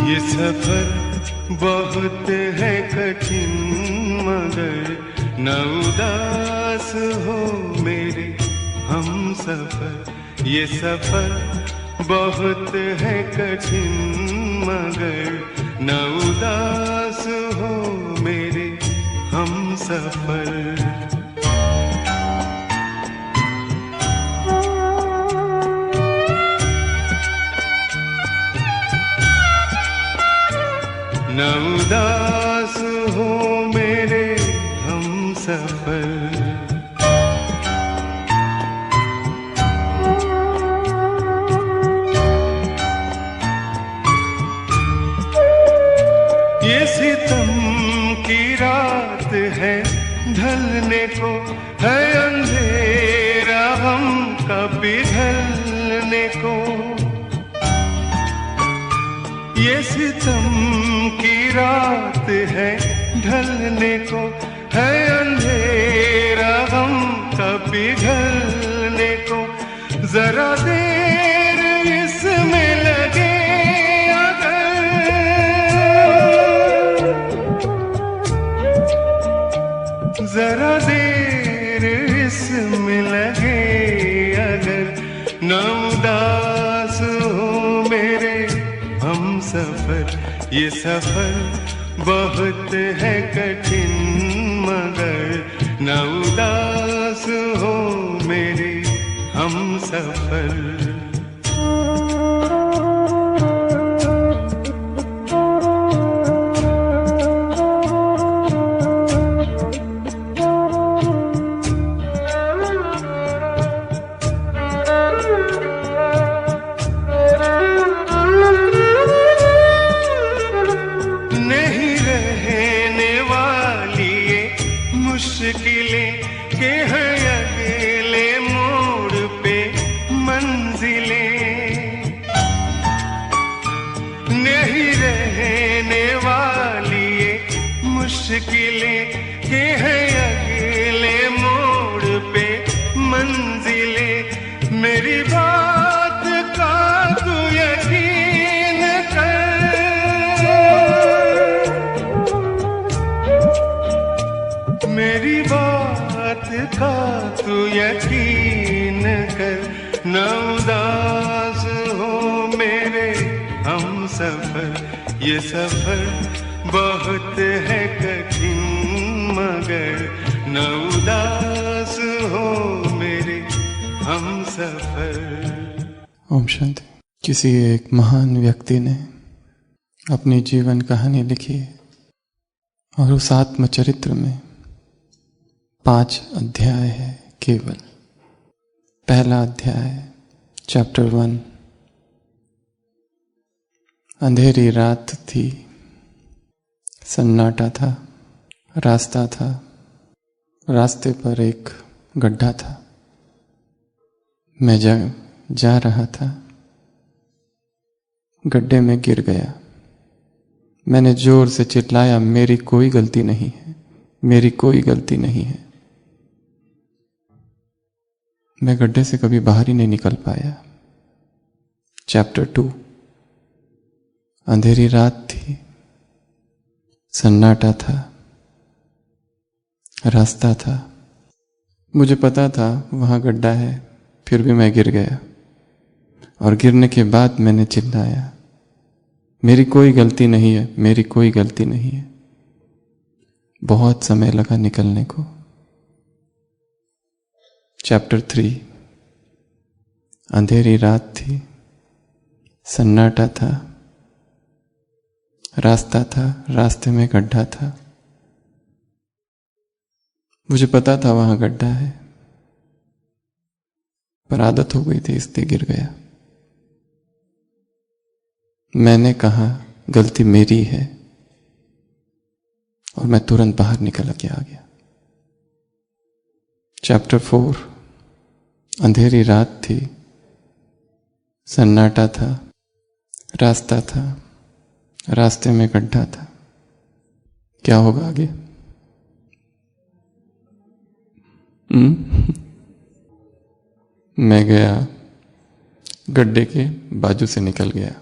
ये सफर बहुत है कठिन मगर न उदास हो मेरे हम सफर। ये सफर बहुत है कठिन मगर न उदास हो मेरे हम सफर। न उदास हो मेरे हम सफर। ये सितम की रात है ढलने को है अंधेरा हम का पिघलने को। ये सितम की रात है ढलने को है अंधेरा हम का पिघलने को। जरा देर इसमें लगे अगर, जरा देर इसमें लगे अगर न उदास हो मेरे हम सफर। ये सफर बहुत है कठिन मगर न उदास हो मेरे हम सफर। मुश्किलें के हैं अकेले मोड़ पे मंजिलें, नहीं रहने वाली ये मुश्किलें के हैं अकेले मोड़ पे मंजिलें। मेरी बात का तू यकीन कर, मेरी बात का तू यकीन कर। न उदास हो मेरे हम सफर। ये सफर बहुत है कठिन मगर न उदास हो मेरे हम सफर। ओम शांति। किसी एक महान व्यक्ति ने अपनी जीवन कहानी लिखी और उस आत्मचरित्र में 5 अध्याय है केवल। पहला अध्याय चैप्टर 1। अंधेरी रात थी, सन्नाटा था, रास्ता था, रास्ते पर एक गड्ढा था। मैं जा रहा था, गड्ढे में गिर गया। मैंने जोर से चिल्लाया, मेरी कोई गलती नहीं है, मेरी कोई गलती नहीं है। मैं गड्ढे से कभी बाहर ही नहीं निकल पाया। चैप्टर 2। अंधेरी रात थी, सन्नाटा था, रास्ता था। मुझे पता था वहां गड्ढा है, फिर भी मैं गिर गया। और गिरने के बाद मैंने चिल्लाया, मेरी कोई गलती नहीं है, मेरी कोई गलती नहीं है। बहुत समय लगा निकलने को। चैप्टर 3। अंधेरी रात थी, सन्नाटा था, रास्ता था, रास्ते में गड्ढा था। मुझे पता था वहां गड्ढा है, पर आदत हो गई थी इसलिए गिर गया। मैंने कहा गलती मेरी है और मैं तुरंत बाहर निकल के आ गया। चैप्टर 4। अंधेरी रात थी, सन्नाटा था, रास्ता था, रास्ते में गड्ढा था। क्या होगा आगे? मैं गया, गड्ढे के बाजू से निकल गया।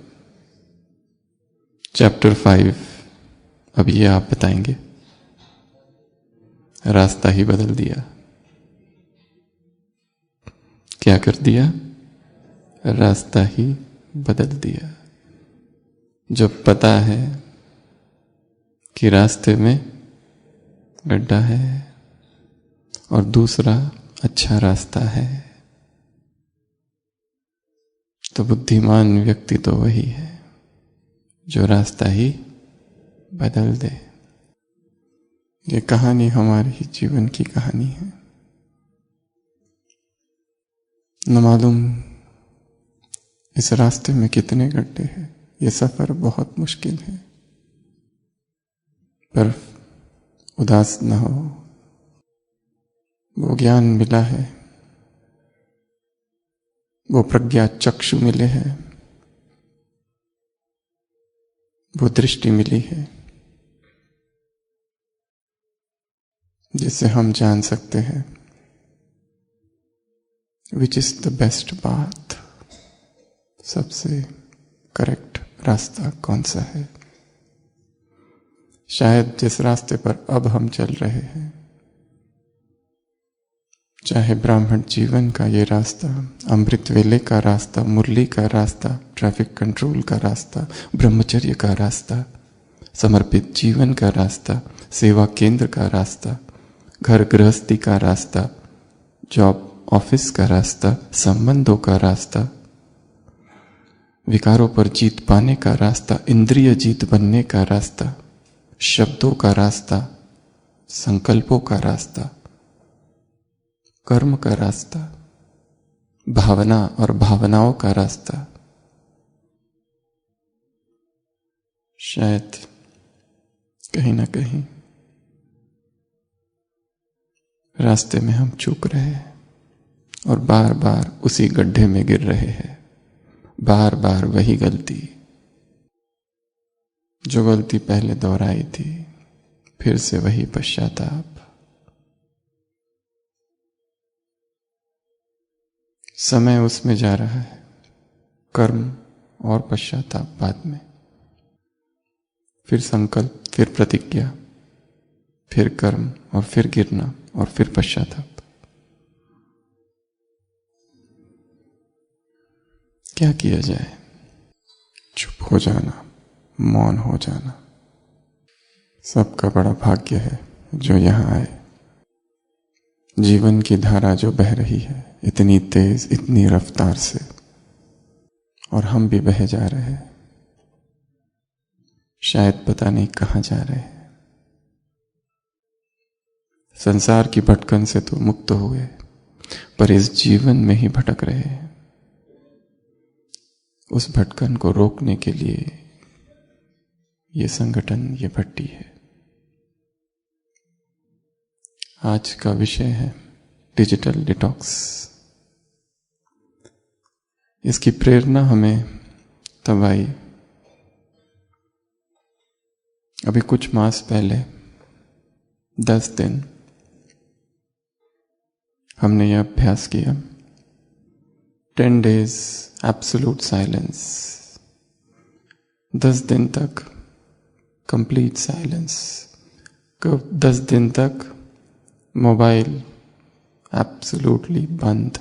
चैप्टर 5। अब ये आप बताएंगे। रास्ता ही बदल दिया। क्या कर दिया? रास्ता ही बदल दिया। जब पता है कि रास्ते में गड्ढा है और दूसरा अच्छा रास्ता है, तो बुद्धिमान व्यक्ति तो वही है जो रास्ता ही बदल दे। ये कहानी हमारे ही जीवन की कहानी है। न मालूम इस रास्ते में कितने गड्ढे हैं। ये सफर बहुत मुश्किल है, पर उदास न हो। वो ज्ञान मिला है, वो प्रज्ञा चक्षु मिले हैं, वो दृष्टि मिली है जिससे हम जान सकते हैं which is the best path. सबसे करेक्ट रास्ता कौन सा है। शायद जिस रास्ते पर अब हम चल रहे हैं, चाहे ब्राह्मण जीवन का ये रास्ता, अमृत वेले का रास्ता, मुरली का रास्ता, ट्रैफिक कंट्रोल का रास्ता, ब्रह्मचर्य का रास्ता, समर्पित जीवन का रास्ता, सेवा केंद्र का रास्ता, घर गृहस्थी का रास्ता, जॉब ऑफिस का रास्ता, संबंधों का रास्ता, विकारों पर जीत पाने का रास्ता, इंद्रिय जीत बनने का रास्ता, शब्दों का रास्ता, संकल्पों का रास्ता, कर्म का रास्ता, भावना और भावनाओं का रास्ता। शायद कहीं ना कहीं रास्ते में हम चूक रहे हैं और बार बार उसी गड्ढे में गिर रहे हैं। बार बार वही गलती, जो गलती पहले दोहराई थी, फिर से वही पश्चाताप। समय उसमें जा रहा है, कर्म और पश्चाताप बाद में, फिर संकल्प, फिर प्रतिज्ञा, फिर कर्म और फिर गिरना और फिर पश्चाताप। क्या किया जाए? चुप हो जाना, मौन हो जाना। सबका बड़ा भाग्य है जो यहां आए। जीवन की धारा जो बह रही है इतनी तेज, इतनी रफ्तार से, और हम भी बह जा रहे हैं। शायद पता नहीं कहां जा रहे हैं। संसार की भटकन से तो मुक्त हुए, पर इस जीवन में ही भटक रहे हैं। उस भटकन को रोकने के लिए ये संगठन, ये भट्टी है। आज का विषय है डिजिटल डिटॉक्स। इसकी प्रेरणा हमें तब आई, अभी कुछ मास पहले 10 दिन हमने यह अभ्यास किया, 10 days एब्सोल्यूट साइलेंस। 10 दिन तक कंप्लीट साइलेंस। 10 दिन तक मोबाइल एब्सोल्यूटली बंद।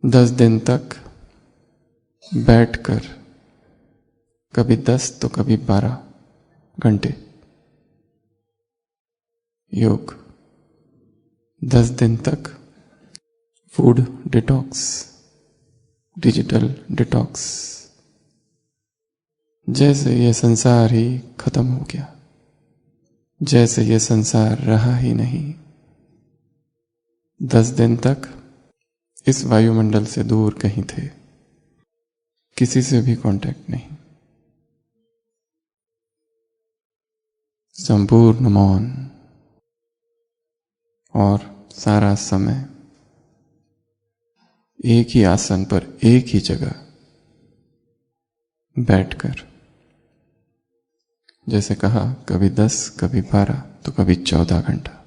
10 दिन तक बैठकर कभी 10 तो कभी 12 घंटे योग। 10 दिन तक फूड डिटॉक्स, डिजिटल डिटॉक्स। जैसे ये संसार ही खत्म हो गया, जैसे ये संसार रहा ही नहीं। 10 दिन तक इस वायुमंडल से दूर कहीं थे, किसी से भी कांटेक्ट नहीं, संपूर्ण मौन, और सारा समय एक ही आसन पर, एक ही जगह बैठकर, जैसे कहा कभी 10, कभी 12 तो कभी 14 घंटा।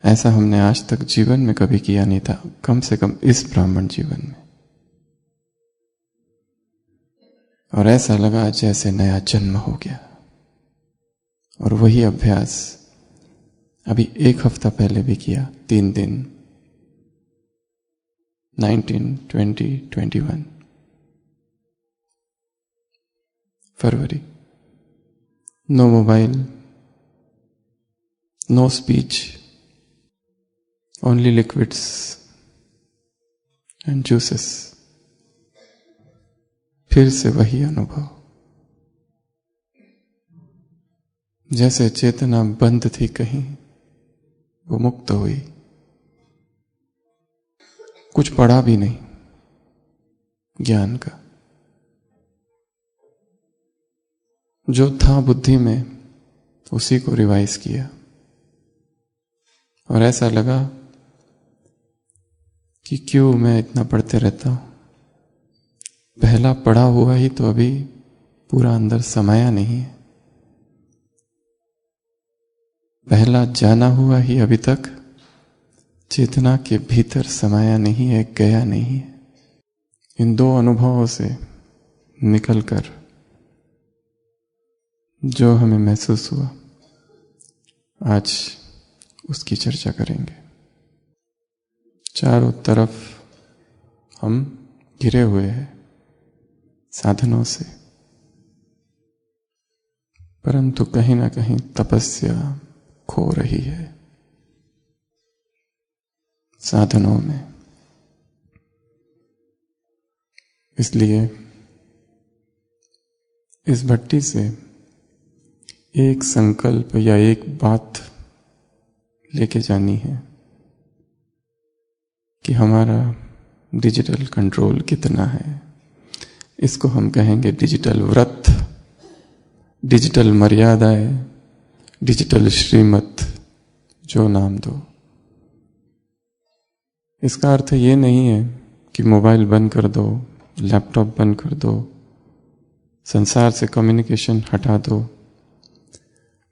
ऐसा हमने आज तक जीवन में कभी किया नहीं था, कम से कम इस ब्राह्मण जीवन में। और ऐसा लगा जैसे नया जन्म हो गया। और वही अभ्यास अभी 1 हफ्ता पहले भी किया, 3 दिन, 19, 20, 21 फरवरी। No mobile, no speech, only liquids and juices. फिर से वही अनुभव, जैसे चेतना बंद थी कहीं, वो मुक्त हुई। कुछ पढ़ा भी नहीं ज्ञान का, जो था बुद्धि में उसी को रिवाइज किया। और ऐसा लगा कि क्यों मैं इतना पढ़ते रहता हूं, पहला पढ़ा हुआ ही तो अभी पूरा अंदर समाया नहीं है, पहला जाना हुआ ही अभी तक चेतना के भीतर समाया नहीं है, गया नहीं है। इन 2 अनुभवों से निकलकर जो हमें महसूस हुआ, आज उसकी चर्चा करेंगे। चारों तरफ हम घिरे हुए हैं साधनों से, परंतु कहीं ना कहीं तपस्या खो रही है साधनों में। इसलिए इस भट्टी से एक संकल्प या एक बात लेके जानी है कि हमारा डिजिटल कंट्रोल कितना है। इसको हम कहेंगे डिजिटल व्रत, डिजिटल मर्यादाएं, डिजिटल श्रीमत, जो नाम दो। इसका अर्थ ये नहीं है कि मोबाइल बंद कर दो, लैपटॉप बंद कर दो, संसार से कम्युनिकेशन हटा दो,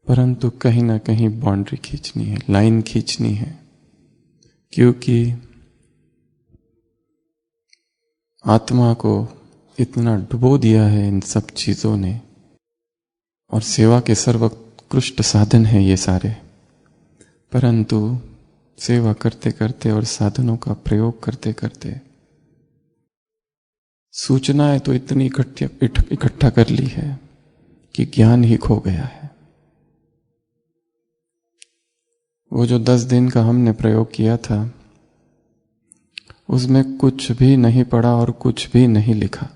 परंतु कहीं ना कहीं बाउंड्री खींचनी है, लाइन खींचनी है। क्योंकि आत्मा को इतना डुबो दिया है इन सब चीजों ने, और सेवा के सर्वोत्कृष्ट साधन है ये सारे, परंतु सेवा करते करते और साधनों का प्रयोग करते करते सूचनाएं तो इतनी इकट्ठा कर ली है कि ज्ञान ही खो गया है। वो जो 10 दिन का हमने प्रयोग किया था, उसमें कुछ भी नहीं पढ़ा और कुछ भी नहीं लिखा।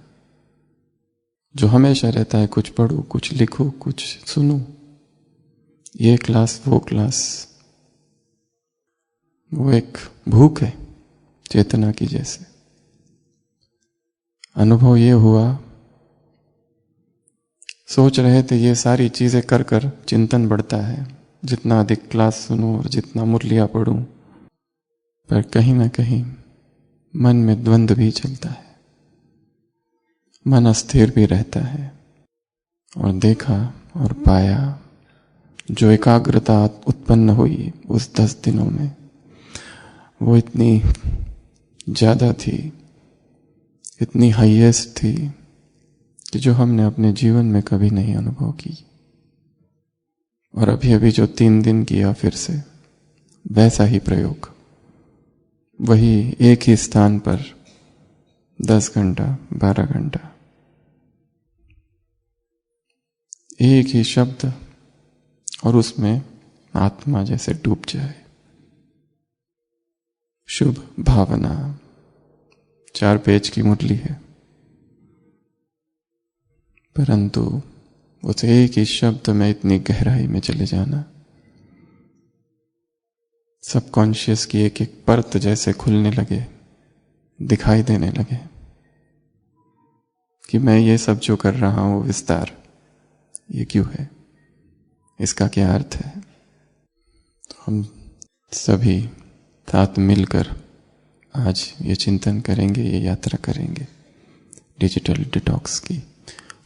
जो हमेशा रहता है, कुछ पढ़ूं, कुछ लिखूं, कुछ सुनूं, ये क्लास वो क्लास, वो एक भूख है चेतना की जैसे। अनुभव ये हुआ, सोच रहे थे ये सारी चीजें कर कर चिंतन बढ़ता है, जितना अधिक क्लास सुनूं और जितना मुरलियां पढ़ूं, पर कहीं ना कहीं मन में द्वंद्व भी चलता है, मन अस्थिर भी रहता है। और देखा और पाया, जो एकाग्रता उत्पन्न हुई उस 10 दिनों में, वो इतनी ज्यादा थी, इतनी हाईएस्ट थी कि जो हमने अपने जीवन में कभी नहीं अनुभव की। और अभी अभी जो 3 दिन किया, फिर से वैसा ही प्रयोग, वही एक ही स्थान पर 10 घंटा 12 घंटा, एक ही शब्द, और उसमें आत्मा जैसे डूब जाए। शुभ भावना, 4 पेज की मुरली है, परंतु उस एक ही शब्द में इतनी गहराई में चले जाना, सबकॉन्शियस की एक एक परत जैसे खुलने लगे, दिखाई देने लगे कि मैं ये सब जो कर रहा हूं विस्तार, ये क्यों है, इसका क्या अर्थ है। तो हम सभी साथ मिलकर आज ये चिंतन करेंगे, ये यात्रा करेंगे डिजिटल डिटॉक्स की।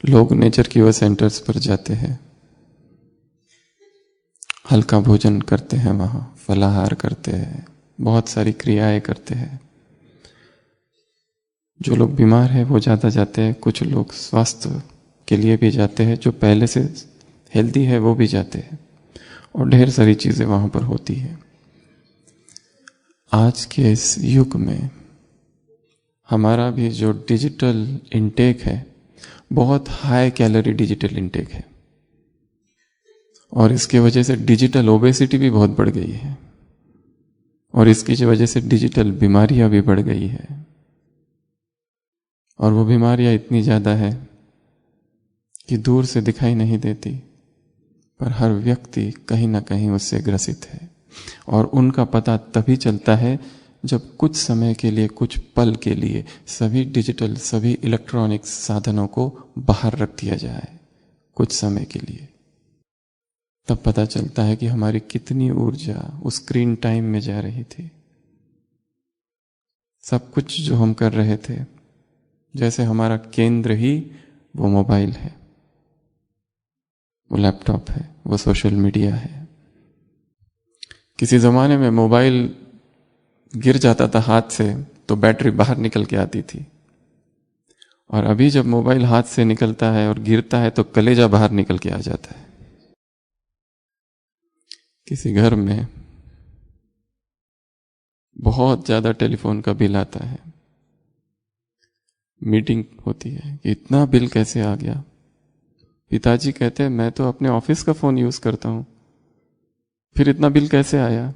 लोग नेचर की वो सेंटर्स पर जाते हैं, हल्का भोजन करते हैं, वहां फलाहार करते हैं, बहुत सारी क्रियाएं करते हैं, जो लोग बीमार हैं वो ज़्यादा जाते हैं, कुछ लोग स्वास्थ्य के लिए भी जाते हैं, जो पहले से हेल्दी है वो भी जाते हैं, और ढेर सारी चीज़ें वहाँ पर होती है। आज के इस युग में हमारा भी जो डिजिटल इनटेक है, बहुत हाई कैलोरी डिजिटल इनटेक है, और इसके वजह से डिजिटल ओबेसिटी भी बहुत बढ़ गई है, और इसकी वजह से डिजिटल बीमारियां भी बढ़ गई है। और वो बीमारियां इतनी ज़्यादा है कि दूर से दिखाई नहीं देती, पर हर व्यक्ति कहीं ना कहीं उससे ग्रसित है। और उनका पता तभी चलता है जब कुछ समय के लिए, कुछ पल के लिए सभी डिजिटल, सभी इलेक्ट्रॉनिक साधनों को बाहर रख दिया जाए कुछ समय के लिए। तब पता चलता है कि हमारी कितनी ऊर्जा उस स्क्रीन टाइम में जा रही थी। सब कुछ जो हम कर रहे थे, जैसे हमारा केंद्र ही वो मोबाइल है, वो लैपटॉप है, वो सोशल मीडिया है। किसी जमाने में मोबाइल गिर जाता था हाथ से तो बैटरी बाहर निकल के आती थी, और अभी जब मोबाइल हाथ से निकलता है और गिरता है तो कलेजा बाहर निकल के आ जाता है। किसी घर में बहुत ज्यादा टेलीफोन का बिल आता है, मीटिंग होती है कि इतना बिल कैसे आ गया। पिताजी कहते हैं मैं तो अपने ऑफिस का फोन यूज करता हूं, फिर इतना बिल कैसे आया।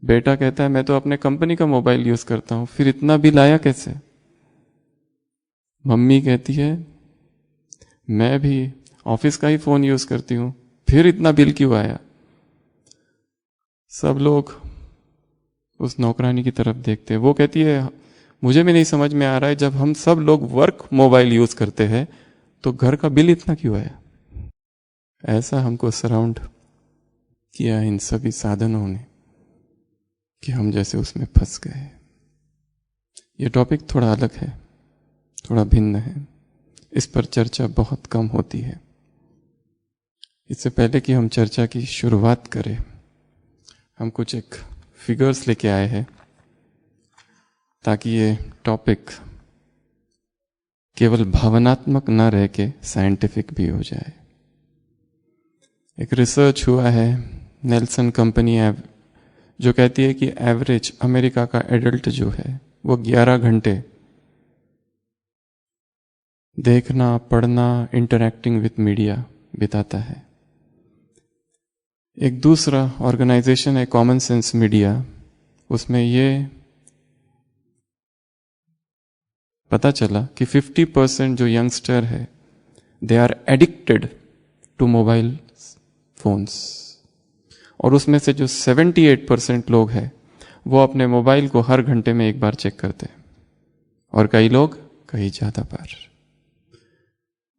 बेटा कहता है मैं तो अपने कंपनी का मोबाइल यूज करता हूं, फिर इतना बिल आया कैसे। मम्मी कहती है मैं भी ऑफिस का ही फोन यूज करती हूं, फिर इतना बिल क्यों आया। सब लोग उस नौकरानी की तरफ देखते हैं, वो कहती है मुझे भी नहीं समझ में आ रहा है, जब हम सब लोग वर्क मोबाइल यूज करते हैं तो घर का बिल इतना क्यों आया। ऐसा हमको सराउंड किया इन सभी साधनों ने कि हम जैसे उसमें फंस गए। ये टॉपिक थोड़ा अलग है, थोड़ा भिन्न है, इस पर चर्चा बहुत कम होती है। इससे पहले कि हम चर्चा की शुरुआत करें, हम कुछ एक फिगर्स लेके आए हैं ताकि ये टॉपिक केवल भावनात्मक ना रह के साइंटिफिक भी हो जाए। एक रिसर्च हुआ है नेल्सन कंपनी जो कहती है कि एवरेज अमेरिका का एडल्ट जो है वो 11 घंटे देखना, पढ़ना, इंटरैक्टिंग विथ मीडिया बिताता है। एक दूसरा ऑर्गेनाइजेशन है कॉमन सेंस मीडिया, उसमें ये पता चला कि 50% जो यंगस्टर है they are addicted to mobile phones, और उसमें से जो 78% लोग हैं वो अपने मोबाइल को हर घंटे में एक बार चेक करते हैं, और कई लोग कई ज्यादा बार।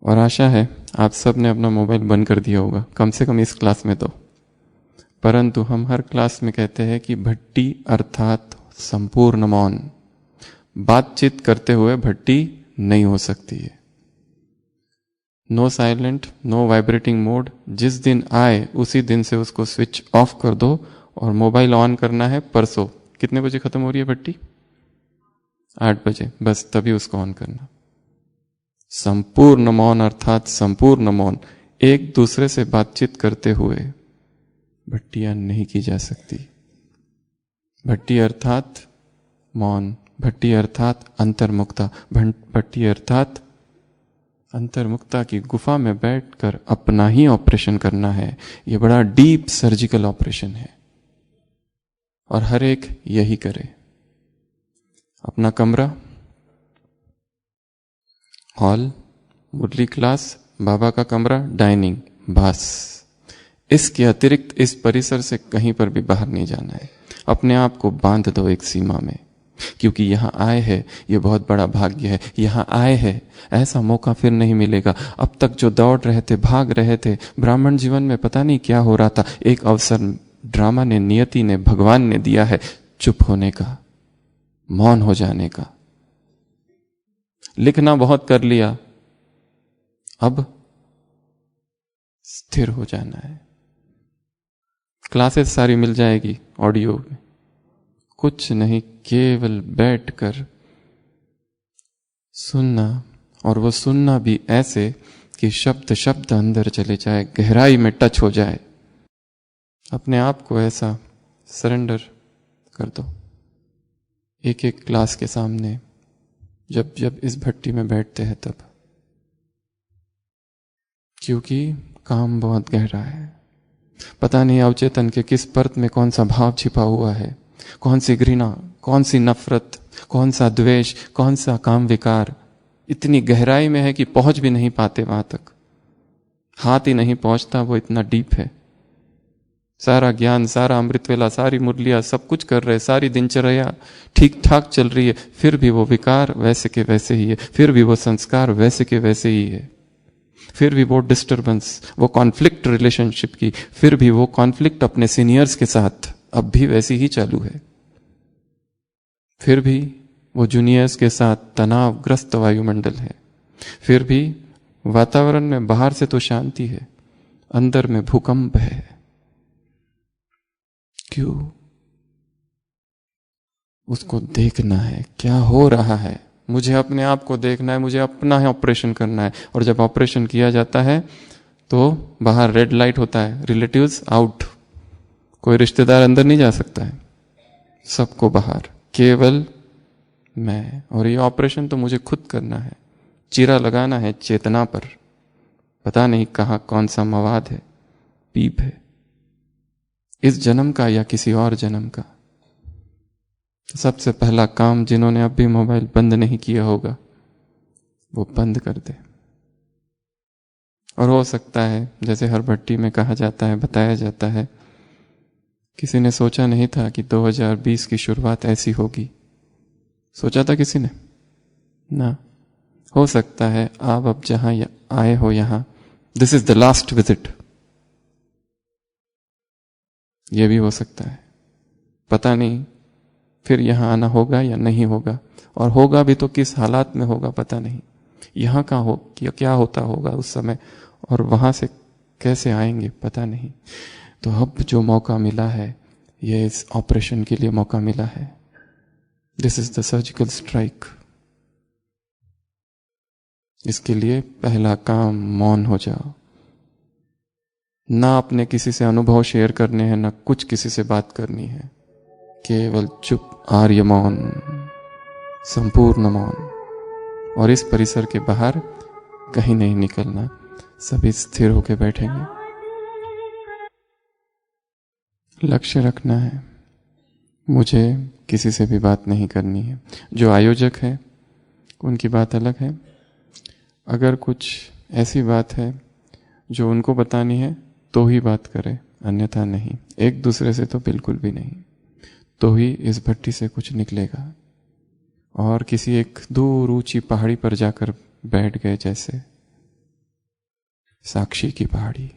और आशा है आप सब ने अपना मोबाइल बंद कर दिया होगा, कम से कम इस क्लास में तो। परंतु हम हर क्लास में कहते हैं कि भट्टी अर्थात संपूर्ण मौन, बातचीत करते हुए भट्टी नहीं हो सकती है। No silent, no vibrating mode, जिस दिन आए उसी दिन से उसको स्विच ऑफ कर दो, और मोबाइल ऑन करना है परसों। कितने बजे खत्म हो रही है भट्टी? 8 बजे, बस तभी उसको ऑन करना। संपूर्ण मौन अर्थात संपूर्ण मौन, एक दूसरे से बातचीत करते हुए भट्टियां नहीं की जा सकती। भट्टी अर्थात मौन, भट्टी अर्थात अंतर्मुक्ता, भट्टी अर्थात अंतर्मुक्ता की गुफा में बैठकर अपना ही ऑपरेशन करना है। यह बड़ा डीप सर्जिकल ऑपरेशन है, और हर एक यही करे। अपना कमरा, हॉल, मुरली क्लास, बाबा का कमरा, डाइनिंग, बस। इसके अतिरिक्त इस परिसर से कहीं पर भी बाहर नहीं जाना है। अपने आप को बांध दो एक सीमा में, क्योंकि यहां आए हैं ये बहुत बड़ा भाग्य है। यहां आए हैं, ऐसा मौका फिर नहीं मिलेगा। अब तक जो दौड़ रहे थे, भाग रहे थे, ब्राह्मण जीवन में पता नहीं क्या हो रहा था, एक अवसर ड्रामा ने, नियति ने, भगवान ने दिया है चुप होने का, मौन हो जाने का। लिखना बहुत कर लिया, अब स्थिर हो जाना है। क्लासेस सारी मिल जाएगी ऑडियो में, कुछ नहीं, केवल बैठकर सुनना, और वो सुनना भी ऐसे कि शब्द शब्द अंदर चले जाए, गहराई में टच हो जाए। अपने आप को ऐसा सरेंडर कर दो। एक एक क्लास के सामने जब जब इस भट्टी में बैठते हैं तब, क्योंकि काम बहुत गहरा है। पता नहीं अवचेतन के किस परत में कौन सा भाव छिपा हुआ है, कौन सी घृणा, कौन सी नफरत, कौन सा द्वेष, कौन सा काम विकार इतनी गहराई में है कि पहुंच भी नहीं पाते वहां तक। हाथ ही नहीं पहुंचता, वो इतना डीप है। सारा ज्ञान, सारा अमृत वेला, सारी मुरलियां, सब कुछ कर रहे, सारी दिनचर्या ठीक ठाक चल रही है, फिर भी वो विकार वैसे के वैसे ही है, फिर भी वो संस्कार वैसे के वैसे ही है, फिर भी वो डिस्टर्बेंस, वो कॉन्फ्लिक्ट रिलेशनशिप की, फिर भी वो कॉन्फ्लिक्ट अपने सीनियर्स के साथ अब भी वैसी ही चालू है, फिर भी वो जूनियर्स के साथ तनावग्रस्त वायुमंडल है, फिर भी वातावरण में बाहर से तो शांति है, अंदर में भूकंप है। क्यों? उसको देखना है क्या हो रहा है। मुझे अपने आप को देखना है, मुझे अपना है ऑपरेशन करना है। और जब ऑपरेशन किया जाता है तो बाहर रेड लाइट होता है, रिलेटिव्स आउट, कोई रिश्तेदार अंदर नहीं जा सकता है, सबको बाहर, केवल मैं। और ये ऑपरेशन तो मुझे खुद करना है, चीरा लगाना है चेतना पर। पता नहीं कहाँ कौन सा मवाद है, पीप है, इस जन्म का या किसी और जन्म का। तो सबसे पहला काम, जिन्होंने अब भी मोबाइल बंद नहीं किया होगा वो बंद कर दे। और हो सकता है जैसे हर भट्टी में कहा जाता है, बताया जाता है, किसी ने सोचा नहीं था कि 2020 की शुरुआत ऐसी होगी। सोचा था किसी ने? ना। हो सकता है आप अब जहां आए हो यहां, this is the last visit, ये भी हो सकता है। पता नहीं फिर यहां आना होगा या नहीं होगा, और होगा भी तो किस हालात में होगा पता नहीं। यहां का हो क्या होता होगा उस समय, और वहां से कैसे आएंगे पता नहीं। तो अब जो मौका मिला है, ये इस ऑपरेशन के लिए मौका मिला है। This is the surgical strike. इसके लिए पहला काम, मौन हो जाओ। ना अपने किसी से अनुभव शेयर करने हैं, ना कुछ किसी से बात करनी है, केवल चुप, आर्य मौन, संपूर्ण मौन। और इस परिसर के बाहर कहीं नहीं निकलना, सभी स्थिर होकर बैठेंगे। लक्ष्य रखना है, मुझे किसी से भी बात नहीं करनी है। जो आयोजक है उनकी बात अलग है। अगर कुछ ऐसी बात है जो उनको बतानी है तो ही बात करें, अन्यथा नहीं। एक दूसरे से तो बिल्कुल भी नहीं, तो ही इस भट्टी से कुछ निकलेगा। और किसी एक दूर ऊंची पहाड़ी पर जाकर बैठ गए, जैसे साक्षी की पहाड़ी,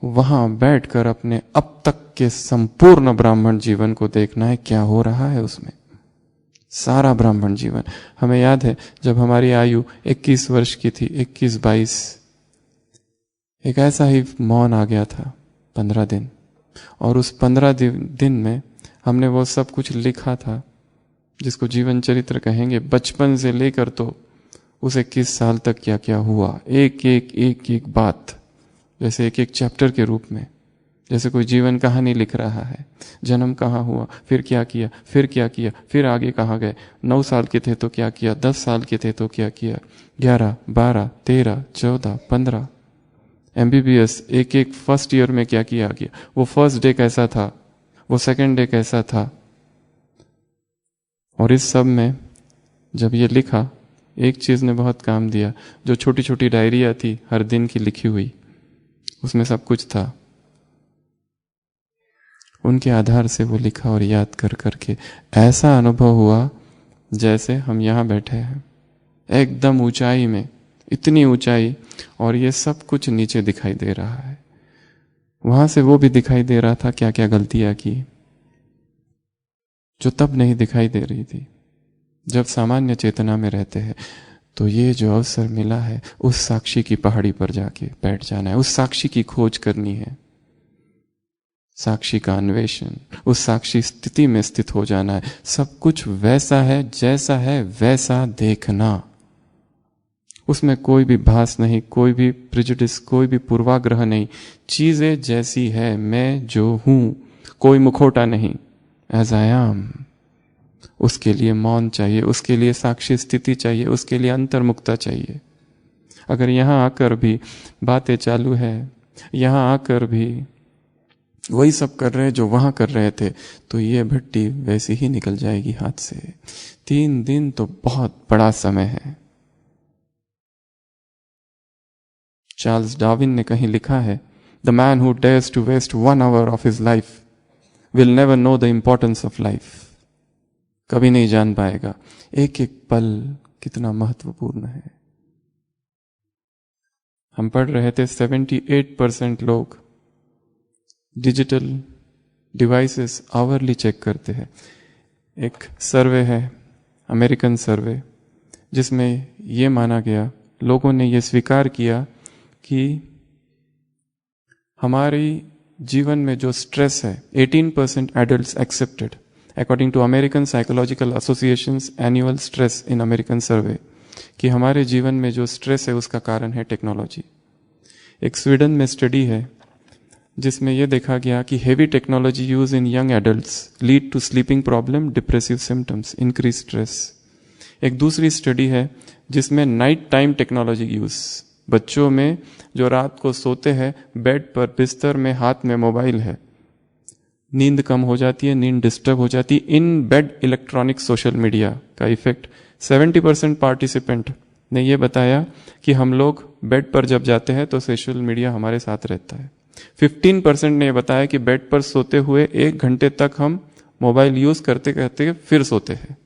वहां बैठकर अपने अब तक के संपूर्ण ब्राह्मण जीवन को देखना है, क्या हो रहा है उसमें। सारा ब्राह्मण जीवन। हमें याद है जब हमारी आयु 21 वर्ष की थी, 21-22, एक ऐसा ही मौन आ गया था 15 दिन। और उस 15 दिन में हमने वो सब कुछ लिखा था जिसको जीवन चरित्र कहेंगे। बचपन से लेकर तो उस 21 साल तक क्या क्या हुआ, एक एक बात, जैसे एक एक चैप्टर के रूप में, जैसे कोई जीवन कहानी लिख रहा है। जन्म कहाँ हुआ, फिर क्या किया, फिर क्या किया, फिर आगे कहाँ गए, 9 साल के थे तो क्या किया, 10 साल के थे तो क्या किया, 11, 12, 13, 14, 15, MBBS एक फर्स्ट ईयर में क्या किया गया, वो फर्स्ट डे कैसा था, वो सेकंड डे कैसा था। और इस सब में जब ये लिखा, एक चीज ने बहुत काम दिया। जो छोटी छोटी डायरिया थी हर दिन की लिखी हुई, उसमें सब कुछ था। उनके आधार से वो लिखा और याद कर करके ऐसा अनुभव हुआ जैसे हम यहाँ बैठे हैं, एकदम ऊंचाई में, इतनी ऊंचाई, और ये सब कुछ नीचे दिखाई दे रहा है। वहां से वो भी दिखाई दे रहा था क्या क्या गलतियां की, जो तब नहीं दिखाई दे रही थी जब सामान्य चेतना में रहते हैं। तो ये जो अवसर मिला है, उस साक्षी की पहाड़ी पर जाके बैठ जाना है, उस साक्षी की खोज करनी है, साक्षी का अन्वेषण, उस साक्षी स्थिति में स्थित हो जाना है। सब कुछ वैसा है जैसा है, वैसा देखना। उसमें कोई भी भास नहीं, कोई भी प्रिजुडिस, कोई भी पूर्वाग्रह नहीं। चीजें जैसी है, मैं जो हूं, कोई मुखौटा नहीं, एज आई एम। उसके लिए मौन चाहिए, उसके लिए साक्षी स्थिति चाहिए, उसके लिए अंतर्मुक्ता चाहिए। अगर यहां आकर भी बातें चालू है, यहां आकर भी वही सब कर रहे हैं जो वहां कर रहे थे, तो ये भट्टी वैसी ही निकल जाएगी हाथ से। 3 दिन तो बहुत बड़ा समय है। चार्ल्स डार्विन ने कहीं लिखा है, the man who dares to waste 1 hour of his life will never know the importance of life. कभी नहीं जान पाएगा एक एक पल कितना महत्वपूर्ण है। हम पढ़ रहे थे 78% लोग डिजिटल डिवाइसेस आवरली चेक करते हैं। एक सर्वे है, अमेरिकन सर्वे, जिसमें यह माना गया, लोगों ने यह स्वीकार किया कि हमारी जीवन में जो स्ट्रेस है, 18% adults accepted according to American Psychological Association's annual stress in America survey, कि हमारे जीवन में जो स्ट्रेस है उसका कारण है टेक्नोलॉजी। एक स्वीडन में स्टडी है जिसमें यह देखा गया कि heavy technology use in young adults lead to sleeping problem, depressive symptoms, increase stress. एक दूसरी स्टडी है जिसमें नाइट टाइम टेक्नोलॉजी यूज, बच्चों में जो रात को सोते हैं बेड पर बिस्तर में हाथ में मोबाइल है, नींद कम हो जाती है, नींद डिस्टर्ब हो जाती है। In bed electronic social media का इफेक्ट। 70% पार्टिसिपेंट ने यह बताया कि हम लोग बेड पर जब जाते हैं तो सोशल मीडिया हमारे साथ रहता है। 15% ने यह बताया कि बेड पर सोते हुए 1 घंटे तक हम मोबाइल यूज करते करते फिर सोते हैं।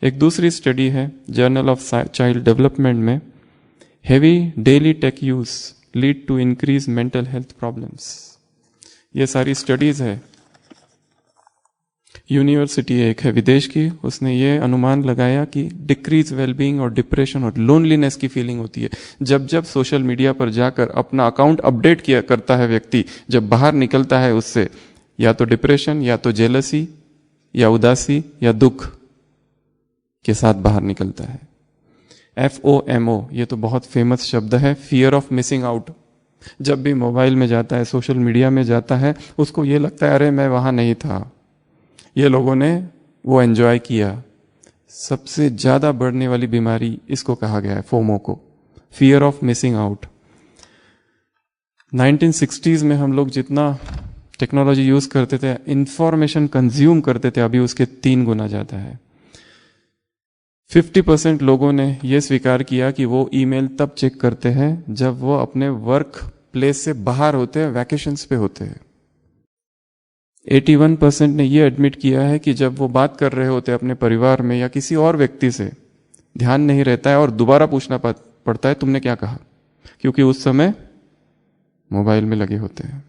एक दूसरी स्टडी है जर्नल ऑफ चाइल्ड डेवलपमेंट में, heavy daily tech use lead to increase mental health problems. ये सारी स्टडीज है। यूनिवर्सिटी एक है विदेश की, उसने ये अनुमान लगाया कि डिक्रीज वेलबींग और डिप्रेशन और लोनलीनेस की फीलिंग होती है जब जब सोशल मीडिया पर जाकर अपना अकाउंट अपडेट किया करता है व्यक्ति, जब बाहर निकलता है उससे या तो डिप्रेशन, या तो जेलसी, या उदासी, या दुख के साथ बाहर निकलता है। FOMO, ये तो बहुत फेमस शब्द है, फियर ऑफ मिसिंग आउट। जब भी मोबाइल में जाता है, सोशल मीडिया में जाता है, उसको ये लगता है अरे मैं वहां नहीं था, ये लोगों ने वो एंजॉय किया। सबसे ज्यादा बढ़ने वाली बीमारी इसको कहा गया है, फोमो को, fear of missing out. 1960s में हम लोग जितना टेक्नोलॉजी यूज करते थे, इंफॉर्मेशन कंज्यूम करते थे, अभी उसके 3 गुना ज्यादा है। 50% लोगों ने यह स्वीकार किया कि वो ईमेल तब चेक करते हैं जब वो अपने वर्क प्लेस से बाहर होते हैं, वैकेशंस पे होते हैं। 81% ने यह एडमिट किया है कि जब वो बात कर रहे होते हैं अपने परिवार में या किसी और व्यक्ति से, ध्यान नहीं रहता है और दोबारा पूछना पड़ता है तुमने क्या कहा, क्योंकि उस समय मोबाइल में लगे होते हैं।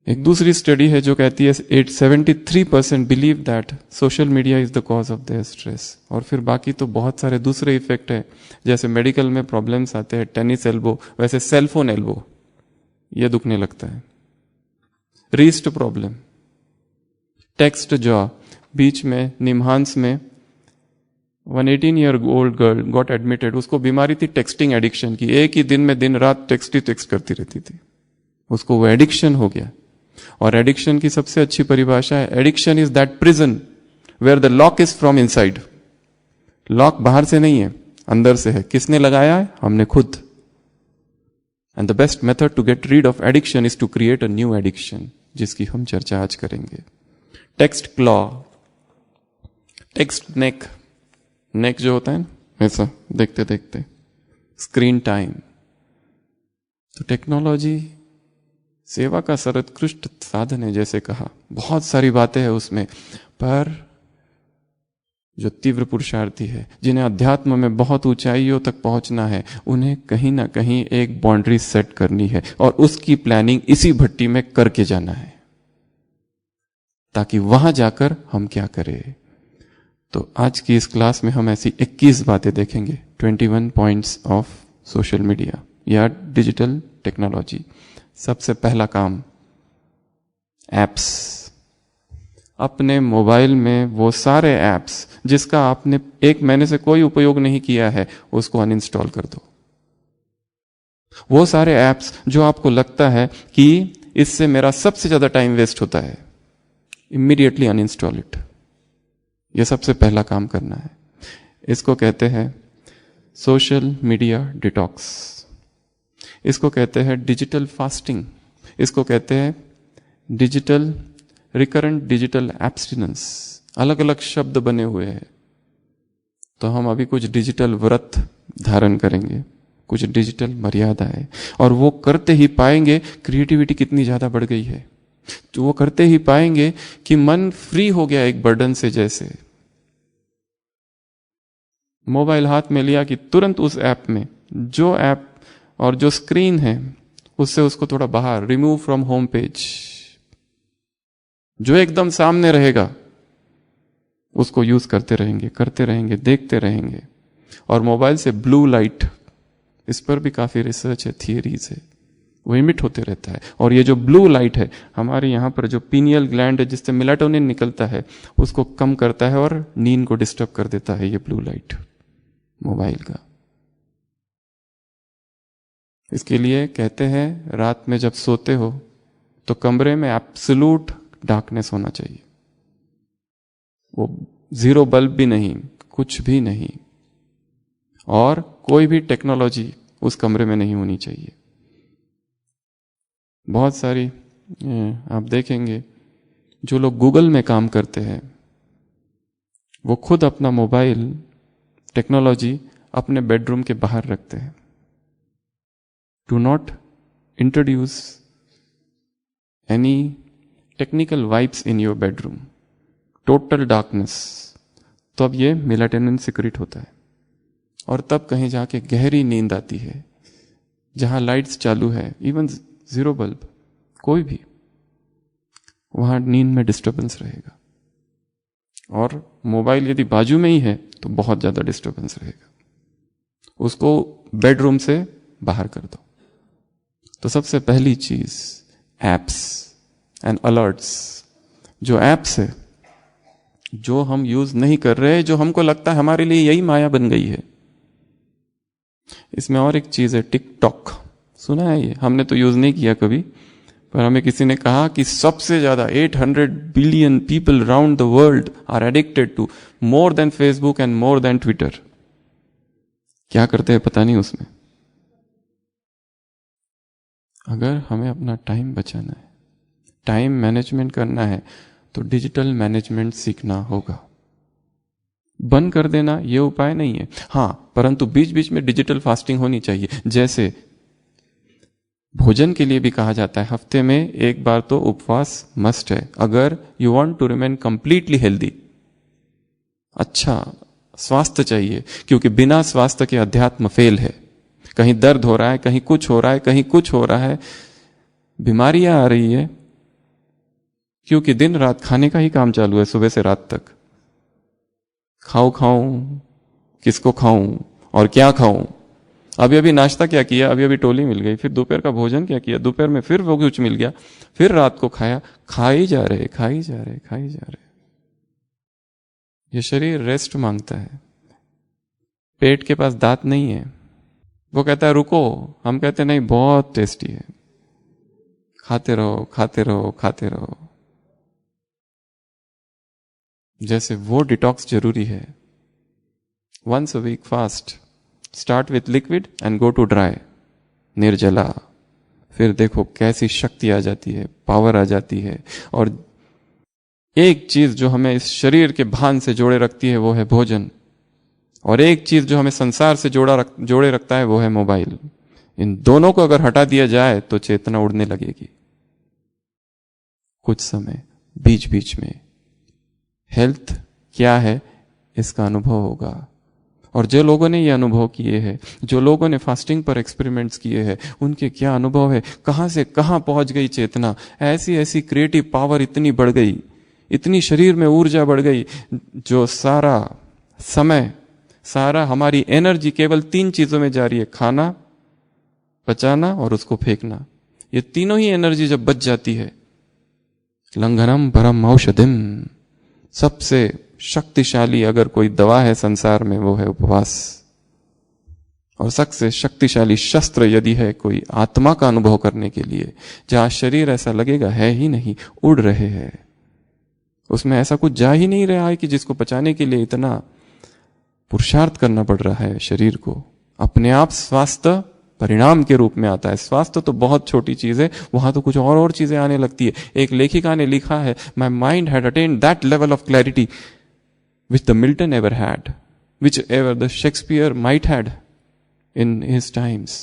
एक दूसरी स्टडी है जो कहती है 73% believe that social media is the cause of their stress. और फिर बाकी तो बहुत सारे दूसरे इफेक्ट है, जैसे मेडिकल में प्रॉब्लम्स आते हैं, टेनिस एल्बो, वैसे सेलफोन एल्बो, ये दुखने लगता है, रीस्ट प्रॉब्लम, टेक्स्ट जॉ। बीच में निमहांस में 118-year-old गर्ल गॉट एडमिटेड, उसको बीमारी थी टेक्सटिंग एडिक्शन की, एक ही दिन में दिन रात टेक्स्ट ही टेक्स्ट करती रहती थी, उसको वो एडिक्शन हो गया। और एडिक्शन की सबसे अच्छी परिभाषा है, addiction is that prison where the lock is from inside. Lock बाहर से नहीं है, अंदर से है। किसने लगाया है? हमने खुद। And the best method to get rid of addiction is to create a new addiction, जिसकी हम चर्चा आज करेंगे। Text claw, text neck, neck जो होता है ना ऐसा देखते देखते, स्क्रीन टाइम। तो टेक्नोलॉजी सेवा का सर्वोत्कृष्ट साधन है, जैसे कहा, बहुत सारी बातें हैं उसमें, पर जो तीव्र पुरुषार्थी है, जिन्हें अध्यात्म में बहुत ऊंचाइयों तक पहुंचना है, उन्हें कहीं ना कहीं एक बाउंड्री सेट करनी है और उसकी प्लानिंग इसी भट्टी में करके जाना है, ताकि वहां जाकर हम क्या करें। तो आज की इस क्लास में हम ऐसी 21 बातें देखेंगे, 21 पॉइंट्स ऑफ सोशल मीडिया या डिजिटल टेक्नोलॉजी। सबसे पहला काम, एप्स। अपने मोबाइल में वो सारे ऐप्स जिसका आपने 1 महीने से कोई उपयोग नहीं किया है उसको अनइंस्टॉल कर दो। वो सारे ऐप्स जो आपको लगता है कि इससे मेरा सबसे ज्यादा टाइम वेस्ट होता है, इमीडिएटली अनइंस्टॉल इट। यह सबसे पहला काम करना है। इसको कहते हैं सोशल मीडिया डिटॉक्स, इसको कहते हैं डिजिटल फास्टिंग, इसको कहते हैं डिजिटल रिकरेंट डिजिटल एब्स्टिनेंस। अलग अलग शब्द बने हुए हैं। तो हम अभी कुछ डिजिटल व्रत धारण करेंगे, कुछ डिजिटल मर्यादाएं, और वो करते ही पाएंगे क्रिएटिविटी कितनी ज्यादा बढ़ गई है। तो वो करते ही पाएंगे कि मन फ्री हो गया एक बर्डन से। जैसे मोबाइल हाथ में लिया कि तुरंत उस ऐप में जो ऐप और जो स्क्रीन है उससे उसको थोड़ा बाहर, रिमूव फ्रॉम होम पेज, जो एकदम सामने रहेगा उसको यूज करते रहेंगे, देखते रहेंगे। और मोबाइल से ब्लू लाइट, इस पर भी काफी रिसर्च है, थियरीज है, वो इमिट होते रहता है। और ये जो ब्लू लाइट है हमारे यहाँ पर जो पीनियल ग्लैंड है जिससे मेलाटोनिन निकलता है उसको कम करता है और नींद को डिस्टर्ब कर देता है ये ब्लू लाइट मोबाइल का। इसके लिए कहते हैं रात में जब सोते हो तो कमरे में एब्सोल्यूट डार्कनेस होना चाहिए। वो 0 बल्ब भी नहीं, कुछ भी नहीं, और कोई भी टेक्नोलॉजी उस कमरे में नहीं होनी चाहिए। बहुत सारी आप देखेंगे जो लोग गूगल में काम करते हैं वो खुद अपना मोबाइल टेक्नोलॉजी अपने बेडरूम के बाहर रखते हैं। Do not introduce any technical vibes in your bedroom, total darkness. तो अब ये मेलाटोनिन सिक्रेट होता है और तब कहीं जाके गहरी नींद आती है जहां लाइट्स चालू है, इवन 0 बल्ब, कोई भी, वहां नींद में डिस्टरबेंस रहेगा। और मोबाइल यदि बाजू में ही है तो बहुत ज्यादा डिस्टरबेंस रहेगा। उसको बेडरूम से बाहर कर दो। तो सबसे पहली चीज एप्स एंड अलर्ट्स। जो एप्स है जो हम यूज नहीं कर रहे, जो हमको लगता है हमारे लिए यही माया बन गई है। इसमें और एक चीज है टिकटॉक, सुना है ये? हमने तो यूज नहीं किया कभी, पर हमें किसी ने कहा कि सबसे ज्यादा 800 billion people around the world are addicted to, more than Facebook and more than Twitter. क्या करते हैं पता नहीं उसमें। अगर हमें अपना टाइम बचाना है, टाइम मैनेजमेंट करना है, तो डिजिटल मैनेजमेंट सीखना होगा। बंद कर देना ये उपाय नहीं है, हां, परंतु बीच बीच में डिजिटल फास्टिंग होनी चाहिए। जैसे भोजन के लिए भी कहा जाता है हफ्ते में एक बार तो उपवास मस्ट है, अगर you want to remain completely healthy. अच्छा स्वास्थ्य चाहिए, क्योंकि बिना स्वास्थ्य के अध्यात्म फेल है। कहीं दर्द हो रहा है, कहीं कुछ हो रहा है, कहीं कुछ हो रहा है, बीमारियां आ रही है, क्योंकि दिन रात खाने का ही काम चालू है, सुबह से रात तक। खाऊं, किसको खाऊं और क्या खाऊं। अभी अभी नाश्ता क्या किया, अभी अभी टोली मिल गई, फिर दोपहर का भोजन क्या किया, दोपहर में फिर वो कुछ मिल गया, फिर रात को खाया, खाई जा रहे। ये शरीर रेस्ट मांगता है। पेट के पास दांत नहीं है, वो कहता है रुको, हम कहते नहीं बहुत टेस्टी है, खाते रहो। जैसे वो डिटॉक्स जरूरी है। Once a week fast, start with liquid and go to dry, निर्जला। फिर देखो कैसी शक्ति आ जाती है, पावर आ जाती है। और एक चीज जो हमें इस शरीर के भान से जोड़े रखती है वो है भोजन, और एक चीज जो हमें संसार से जोड़े रखता है वो है मोबाइल। इन दोनों को अगर हटा दिया जाए तो चेतना उड़ने लगेगी। कुछ समय बीच बीच में हेल्थ क्या है इसका अनुभव होगा। और जो लोगों ने ये अनुभव किए हैं, जो लोगों ने फास्टिंग पर एक्सपेरिमेंट्स किए हैं, उनके क्या अनुभव है, कहां से कहां पहुंच गई चेतना। ऐसी क्रिएटिव पावर इतनी बढ़ गई, इतनी शरीर में ऊर्जा बढ़ गई, जो सारा समय, सारा हमारी एनर्जी केवल 3 चीजों में जा रही है, खाना, पचाना और उसको फेंकना। ये तीनों ही एनर्जी जब बच जाती है, लंघनम परम औषधिम, सबसे शक्तिशाली अगर कोई दवा है संसार में वो है उपवास। और सबसे शक्तिशाली शस्त्र यदि है कोई आत्मा का अनुभव करने के लिए, जहां शरीर ऐसा लगेगा है ही नहीं, उड़ रहे हैं, उसमें ऐसा कुछ जा ही नहीं रहा है कि जिसको पचाने के लिए इतना पुरुषार्थ करना पड़ रहा है शरीर को। अपने आप स्वास्थ्य परिणाम के रूप में आता है। स्वास्थ्य तो बहुत छोटी चीज है, वहां तो कुछ और चीजें आने लगती है। एक लेखिका ने लिखा है, my mind had attend that level of clarity which the Milton ever had, which ever the Shakespeare might had in his times.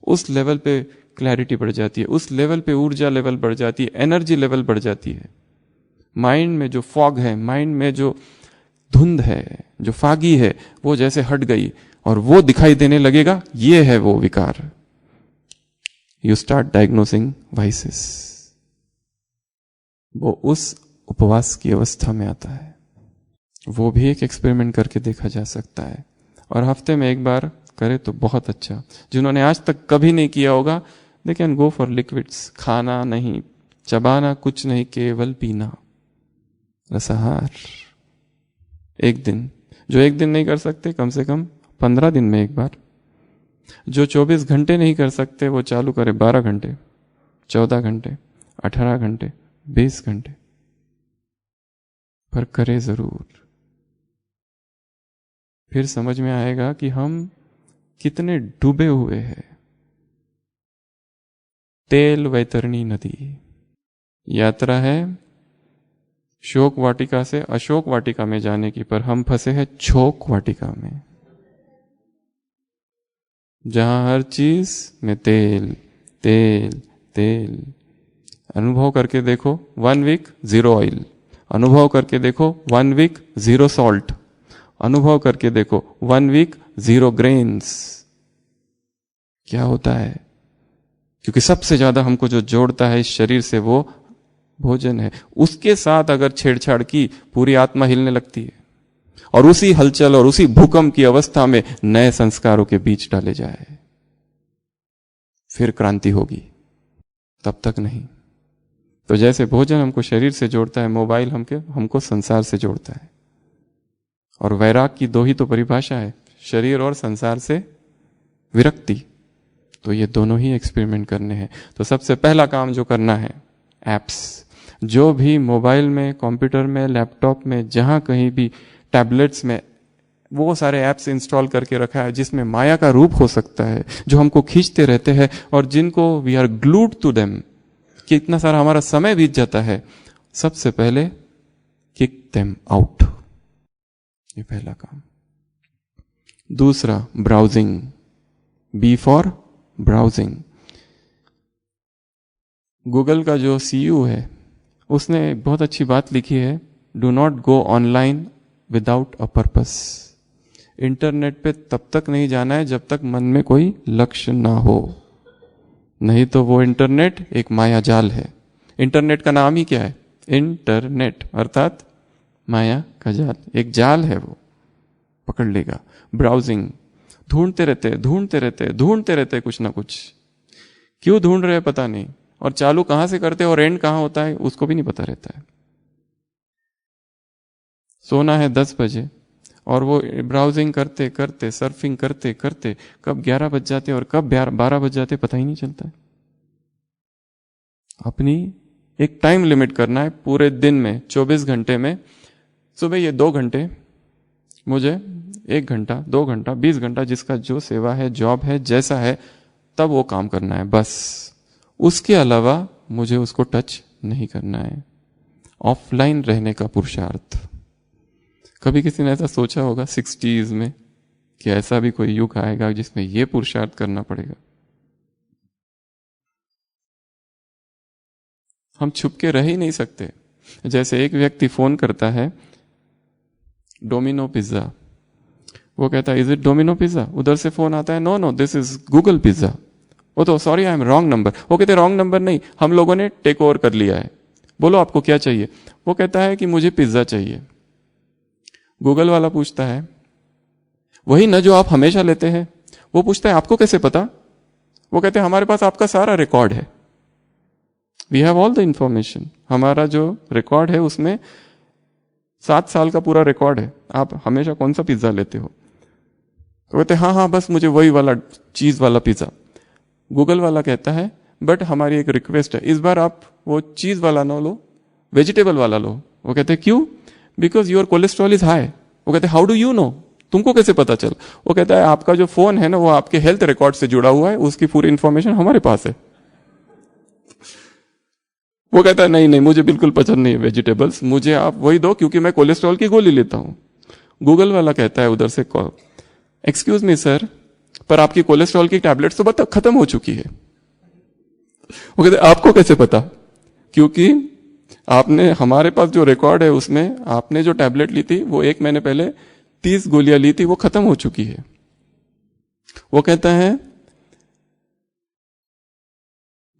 उस लेवल पे क्लैरिटी बढ़ जाती है, उस लेवल पे ऊर्जा लेवल बढ़ जाती है, एनर्जी लेवल बढ़ जाती है। माइंड में जो फॉग है, माइंड में जो धुंध है, जो फागी है, वो जैसे हट गई और वो दिखाई देने लगेगा, ये है वो विकार। You start diagnosing vices. वो उस उपवास की अवस्था में आता है। वो भी एक एक्सपेरिमेंट करके देखा जा सकता है, और हफ्ते में एक बार करे तो बहुत अच्छा। जिन्होंने आज तक कभी नहीं किया होगा, they can go for liquids. खाना नहीं, चबाना कुछ नहीं, केवल पीना, रसाहार। एक दिन, जो एक दिन नहीं कर सकते कम से कम 15 दिन में एक बार। जो 24 घंटे नहीं कर सकते वो चालू करे 12 घंटे, 14 घंटे, 18 घंटे, 20 घंटे, पर करे जरूर। फिर समझ में आएगा कि हम कितने डूबे हुए हैं। तेल वैतरणी नदी यात्रा है शोक वाटिका से अशोक वाटिका में जाने की, पर हम फंसे हैं छोक वाटिका में, जहां हर चीज में तेल तेल तेल। अनुभव करके देखो 1 वीक 0 ऑयल, अनुभव करके देखो 1 वीक 0 सॉल्ट, अनुभव करके देखो 1 वीक 0 ग्रेन्स। क्या होता है? क्योंकि सबसे ज्यादा हमको जो जोड़ता है इस शरीर से वो भोजन है। उसके साथ अगर छेड़छाड़ की, पूरी आत्मा हिलने लगती है, और उसी हलचल और उसी भूकंप की अवस्था में नए संस्कारों के बीज डाले जाए, फिर क्रांति होगी, तब तक नहीं। तो जैसे भोजन हमको शरीर से जोड़ता है, मोबाइल हमको संसार से जोड़ता है। और वैराग की 2 ही तो परिभाषा है, शरीर और संसार से विरक्ति। तो ये दोनों ही एक्सपेरिमेंट करने हैं। तो सबसे पहला काम जो करना है, एप्स। जो भी मोबाइल में, कंप्यूटर में, लैपटॉप में, जहां कहीं भी, टैबलेट्स में, वो सारे ऐप्स इंस्टॉल करके रखा है जिसमें माया का रूप हो सकता है, जो हमको खींचते रहते हैं और जिनको we are glued to them, कि इतना सारा हमारा समय बीत जाता है। सबसे पहले किक देम आउट, ये पहला काम। दूसरा, browsing. B for browsing. Google का जो सीईओ है उसने बहुत अच्छी बात लिखी है, do not go online without a purpose. Internet पे तब तक नहीं जाना है जब तक मन में कोई लक्ष्य ना हो, नहीं तो वो इंटरनेट एक माया जाल है। इंटरनेट का नाम ही क्या है? इंटरनेट, अर्थात माया का जाल। एक जाल है, वो पकड़ लेगा। ब्राउजिंग, ढूंढते रहते कुछ ना कुछ। क्यों ढूंढ रहे पता नहीं, और चालू कहां से करते और एंड कहां होता है उसको भी नहीं पता रहता है। सोना है 10 बजे और वो ब्राउजिंग करते करते, सर्फिंग करते करते कब 11 बज जाते और कब 12 बज जाते पता ही नहीं चलता है। अपनी एक टाइम लिमिट करना है पूरे दिन में, 24 घंटे में। सुबह ये 2 घंटे, मुझे 1 घंटा, 2 घंटा, 20 घंटा, जिसका जो सेवा है, जॉब है, जैसा है, तब वो काम करना है बस। उसके अलावा मुझे उसको टच नहीं करना है। ऑफलाइन रहने का पुरुषार्थ। कभी किसी ने ऐसा सोचा होगा 60s में कि ऐसा भी कोई युग आएगा जिसमें ये पुरुषार्थ करना पड़ेगा? हम छुप के रह ही नहीं सकते। जैसे एक व्यक्ति फोन करता है, डोमिनो पिज्जा, वो कहता है इज इट डोमिनो पिज्जा? उधर से फोन आता है, no no this is Google pizza. वो तो sorry I am wrong number. वो कहते रॉन्ग नंबर नहीं, हम लोगों ने टेक ओवर कर लिया है, बोलो आपको क्या चाहिए? वो कहता है कि मुझे पिज्जा चाहिए। गूगल वाला पूछता है, वही ना जो आप हमेशा लेते हैं? वो पूछता है आपको कैसे पता? वो कहते हैं हमारे पास आपका सारा रिकॉर्ड है, we have all the information. हमारा जो रिकॉर्ड है उसमें 7 साल का पूरा रिकॉर्ड है, आप हमेशा कौन सा पिज्जा लेते हो? तो कहते हाँ हाँ बस मुझे वही वाला चीज वाला पिज्जा। गूगल वाला कहता है बट हमारी एक रिक्वेस्ट है, इस बार आप वो चीज वाला ना लो, वेजिटेबल वाला लो। वो कहते हैं क्यों? Because your cholesterol is high. वो कहते हैं हाउ डू यू नो, तुमको कैसे पता चल? वो कहता है आपका जो फोन है ना वो आपके हेल्थ रिकॉर्ड से जुड़ा हुआ है, उसकी पूरी इंफॉर्मेशन हमारे पास है। वो कहता है नहीं नहीं मुझे बिल्कुल पसंद नहीं है वेजिटेबल्स, मुझे आप वही दो क्योंकि मैं कोलेस्ट्रॉल की गोली लेता हूं। गूगल वाला कहता है उधर से एक्सक्यूज मी सर, पर आपकी कोलेस्ट्रॉल की टैबलेट तो बता खत्म हो चुकी है। वो कहते आपको कैसे पता? क्योंकि आपने, हमारे पास जो रिकॉर्ड है उसमें आपने जो टैबलेट ली थी वो 1 महीने पहले 30 गोलियां ली थी, वो खत्म हो चुकी है। वो कहता है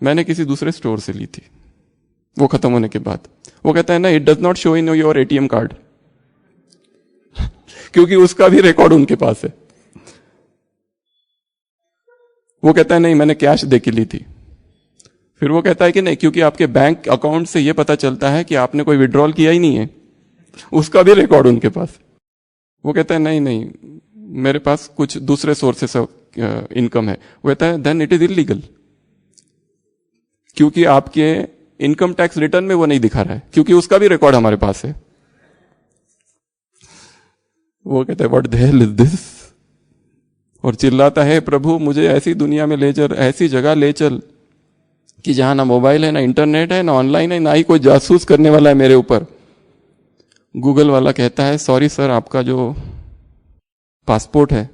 मैंने किसी दूसरे स्टोर से ली थी वो खत्म होने के बाद। वो कहता है ना it does not show in your ATM card, क्योंकि उसका भी रिकॉर्ड उनके पास है। वो कहता है नहीं मैंने कैश दे के ली थी। फिर वो कहता है कि नहीं क्योंकि आपके बैंक अकाउंट से यह पता चलता है कि आपने कोई विड्रॉल किया ही नहीं है, उसका भी रिकॉर्ड उनके पास। वो कहता है नहीं नहीं मेरे पास कुछ दूसरे सोर्सेस ऑफ इनकम है। वो कहता है देन इट इज इलीगल, क्योंकि आपके इनकम टैक्स रिटर्न में वो नहीं दिखा रहा है, क्योंकि उसका भी रिकॉर्ड हमारे पास है। वो कहता है what the hell is this, और चिल्लाता है प्रभु मुझे ऐसी दुनिया में ले चल, ऐसी जगह ले चल कि जहां ना मोबाइल है, ना इंटरनेट है, ना ऑनलाइन है, ना ही कोई जासूस करने वाला है मेरे ऊपर। गूगल वाला कहता है सॉरी सर आपका जो पासपोर्ट है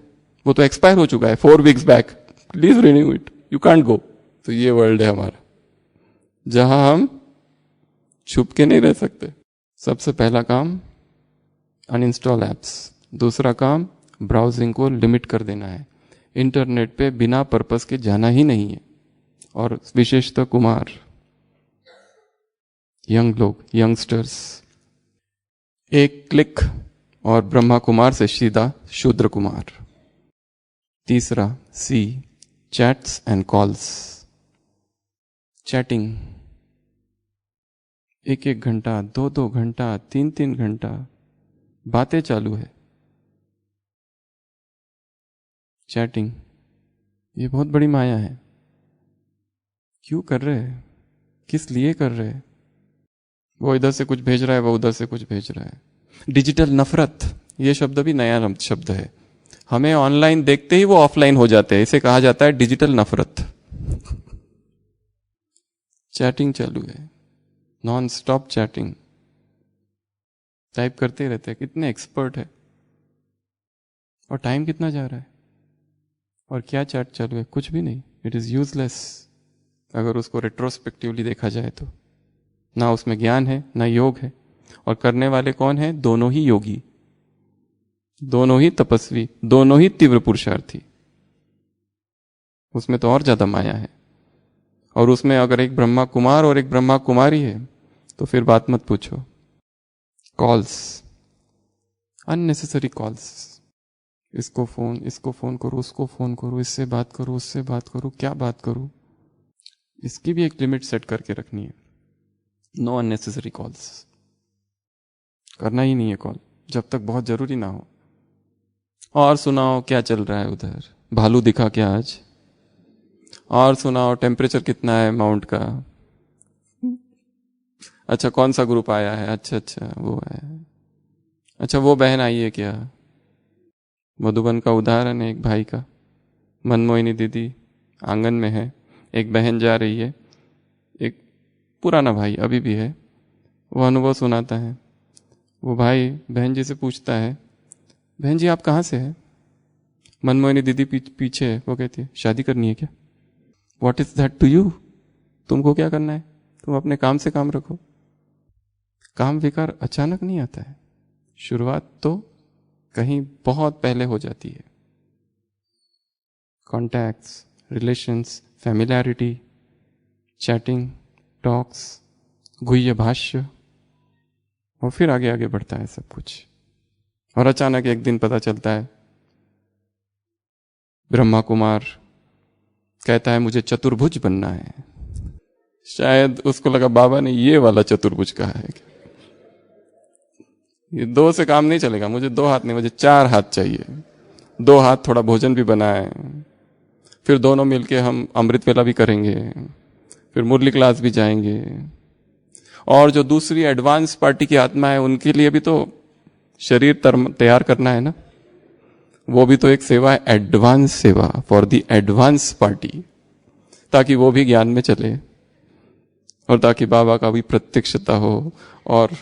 वो तो एक्सपायर हो चुका है 4 weeks back, please renew it, you can't go. तो ये वर्ल्ड है हमारा जहां हम छुप के नहीं रह सकते। सबसे पहला काम अनइंस्टॉल एप्स, दूसरा काम ब्राउजिंग को लिमिट कर देना है, इंटरनेट पे बिना पर्पस के जाना ही नहीं है। और विशेषतः कुमार, यंग लोग, यंगस्टर्स, एक क्लिक और ब्रह्मा कुमार से सीधा शूद्र कुमार। तीसरा सी, चैट्स एंड कॉल्स, चैटिंग 1-1 घंटा, 2-2 घंटा, 3-3 घंटा बातें चालू है। चैटिंग ये बहुत बड़ी माया है। क्यों कर रहे हैं, किस लिए कर रहे हैं? वो इधर से कुछ भेज रहा है, वो उधर से कुछ भेज रहा है। डिजिटल नफरत, ये शब्द भी नया शब्द है। हमें ऑनलाइन देखते ही वो ऑफलाइन हो जाते हैं, इसे कहा जाता है डिजिटल नफरत। चैटिंग चालू है, नॉन स्टॉप चैटिंग, टाइप करते रहते हैं, कितने एक्सपर्ट है। और टाइम कितना जा रहा है, और क्या चैट चालू है, कुछ भी नहीं। इट इज यूजलेस अगर उसको रेट्रोस्पेक्टिवली देखा जाए तो। ना उसमें ज्ञान है ना योग है, और करने वाले कौन है? दोनों ही योगी, दोनों ही तपस्वी, दोनों ही तीव्र पुरुषार्थी। उसमें तो और ज्यादा माया है। और उसमें अगर एक ब्रह्मा कुमार और एक ब्रह्मा कुमारी है तो फिर बात मत पूछो। कॉल्स, अननेसेसरी कॉल्स, इसको फोन करो, उसको फोन करो, इससे बात करो, उससे बात करो, क्या बात करूं? इसकी भी एक लिमिट सेट करके रखनी है। नो अननेसेसरी कॉल्स, करना ही नहीं है कॉल जब तक बहुत जरूरी ना हो। और सुनाओ क्या चल रहा है उधर, भालू दिखा क्या आज? और सुनाओ टेम्परेचर कितना है माउंट का? अच्छा कौन सा ग्रुप आया है? अच्छा वो है। अच्छा वो बहन आई है क्या? मधुबन का उदाहरण है एक भाई का, मनमोहिनी दीदी आंगन में है, एक बहन जा रही है, एक पुराना भाई अभी भी है, वो अनुभव सुनाता है। वो भाई बहन जी से पूछता है बहन जी आप कहाँ से है? मनमोहिनी दीदी पीछे है। वो कहती है शादी करनी है क्या? What is that to you, तुमको क्या करना है, तुम अपने काम से काम रखो। काम विकार अचानक नहीं आता है, शुरुआत तो कहीं बहुत पहले हो जाती है। Contacts, relations, familiarity, chatting, talks, गुह्य भाष्य, और फिर आगे आगे बढ़ता है सब कुछ। और अचानक एक दिन पता चलता है ब्रह्मा कुमार कहता है मुझे चतुर्भुज बनना है। शायद उसको लगा बाबा ने ये वाला चतुर्भुज कहा है। ये दो से काम नहीं चलेगा, मुझे दो हाथ नहीं, मुझे चार हाथ चाहिए। दो हाथ थोड़ा भोजन भी बनाए, फिर दोनों मिलके हम अमृत वेला भी करेंगे, फिर मुरली क्लास भी जाएंगे। और जो दूसरी एडवांस पार्टी की आत्मा है उनके लिए भी तो शरीर तैयार करना है ना, वो भी तो एक सेवा है, एडवांस सेवा फॉर द एडवांस पार्टी, ताकि वो भी ज्ञान में चले और ताकि बाबा का भी प्रत्यक्षता हो। और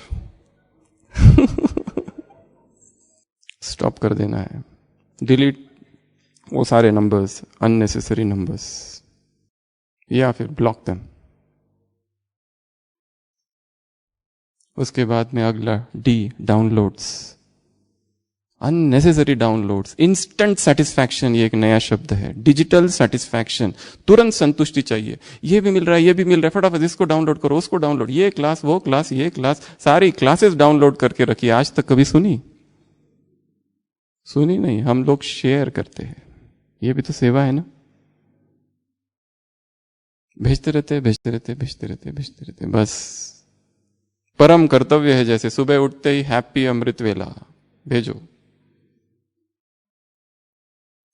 स्टॉप कर देना है, डिलीट वो सारे नंबर्स, अननेसेसरी नंबर्स, या फिर ब्लॉक देम। उसके बाद में अगला D, downloads, unnecessary downloads. Instant satisfaction, ये एक नया शब्द है, डिजिटल सेटिस्फैक्शन, तुरंत संतुष्टि चाहिए। ये भी मिल रहा है, ये भी मिल रहा है, फटाफट इसको डाउनलोड करो, उसको डाउनलोड, ये क्लास, वो क्लास, ये क्लास, सारी क्लासेस डाउनलोड करके रखी। आज तक कभी सुनी नहीं, हम लोग शेयर करते हैं। ये भी तो सेवा है ना, भेजते रहते भेजते रहते भेजते रहते भेजते रहते, बस परम कर्तव्य है। जैसे सुबह उठते ही हैप्पी अमृत वेला भेजो,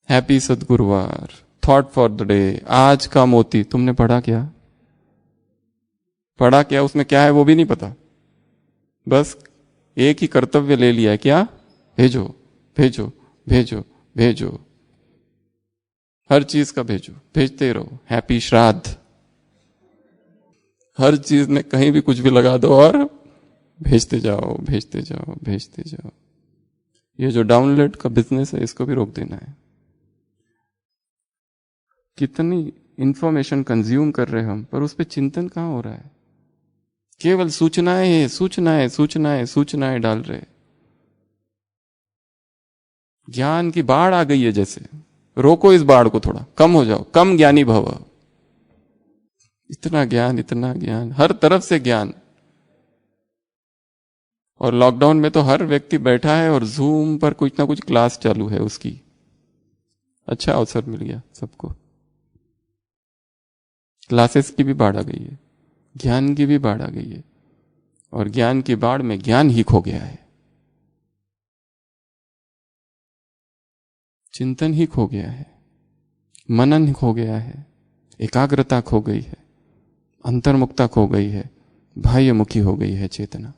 हैप्पी सदगुरुवार, थॉट फॉर द डे, आज का मोती। तुमने पढ़ा क्या? पढ़ा क्या? उसमें क्या है वो भी नहीं पता, बस एक ही कर्तव्य ले लिया है, क्या? भेजो भेजो भेजो भेजो, हर चीज का भेजो, भेजते रहो। हैप्पी श्राद्ध, हर चीज में कहीं भी कुछ भी लगा दो और भेजते जाओ भेजते जाओ भेजते जाओ। ये जो डाउनलोड का बिजनेस है इसको भी रोक देना है। कितनी इंफॉर्मेशन कंज्यूम कर रहे हैं हम, पर उस पर चिंतन कहां हो रहा है? केवल सूचनाएं सूचनाएं सूचनाएं सूचनाएं डाल रहे। ज्ञान की बाढ़ आ गई है जैसे, रोको इस बाढ़ को, थोड़ा कम हो जाओ, कम ज्ञानी भव। इतना ज्ञान, हर तरफ से ज्ञान। और लॉकडाउन में तो हर व्यक्ति बैठा है और जूम पर कुछ ना कुछ क्लास चालू है उसकी। अच्छा अवसर मिल गया सबको, क्लासेस की भी बाढ़ आ गई है, ज्ञान की भी बाढ़ आ गई है, और ज्ञान की बाढ़ में ज्ञान ही खो गया है, चिंतन ही खो गया है, मनन खो गया है, एकाग्रता खो गई है, अंतर्मुक्ता खो गई है, बाह्यमुखी हो गई है चेतना।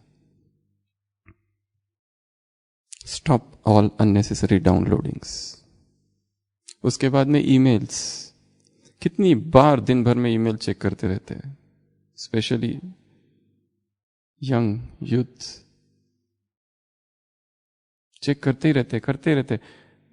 Stop all unnecessary downloadings. उसके बाद में ईमेल्स, कितनी बार दिन भर में ईमेल चेक करते रहते हैं, स्पेशली यंग यूथ, चेक करते ही रहते।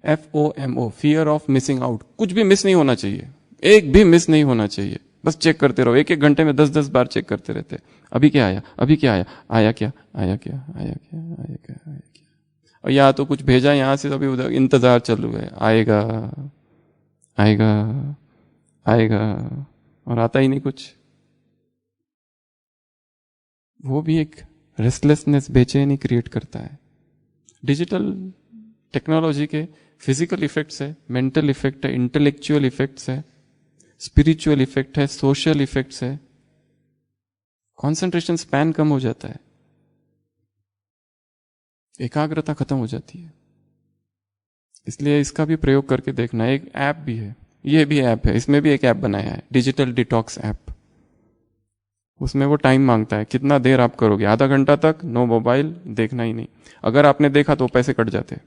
FOMO, fear of missing out, कुछ भी मिस नहीं होना चाहिए, एक भी मिस नहीं होना चाहिए, बस चेक करते रहो। एक एक घंटे में 10-10 बार चेक करते रहते। अभी क्या आया, अभी क्या आया, आया क्या, आया क्या, आया क्या, आया क्या, आया क्या। और या तो कुछ भेजा यहां से, अभी उधर इंतजार चालू है, आएगा आएगा आएगा, और आता ही नहीं कुछ। वो भी एक रेस्टलेसनेस, बेचैनी क्रिएट करता है। डिजिटल टेक्नोलॉजी के फिजिकल इफेक्ट्स है, मेंटल इफेक्ट है, इंटेलेक्चुअल इफेक्ट्स है, स्पिरिचुअल इफेक्ट है, सोशल इफेक्ट्स है। कंसंट्रेशन स्पैन कम हो जाता है, एकाग्रता खत्म हो जाती है। इसलिए इसका भी प्रयोग करके देखना। एक ऐप भी है, ये भी ऐप है, इसमें भी एक ऐप बनाया है, डिजिटल डिटॉक्स ऐप। उसमें वो टाइम मांगता है, कितना देर आप करोगे, आधा घंटा तक नो मोबाइल, देखना ही नहीं। अगर आपने देखा तो पैसे कट जाते।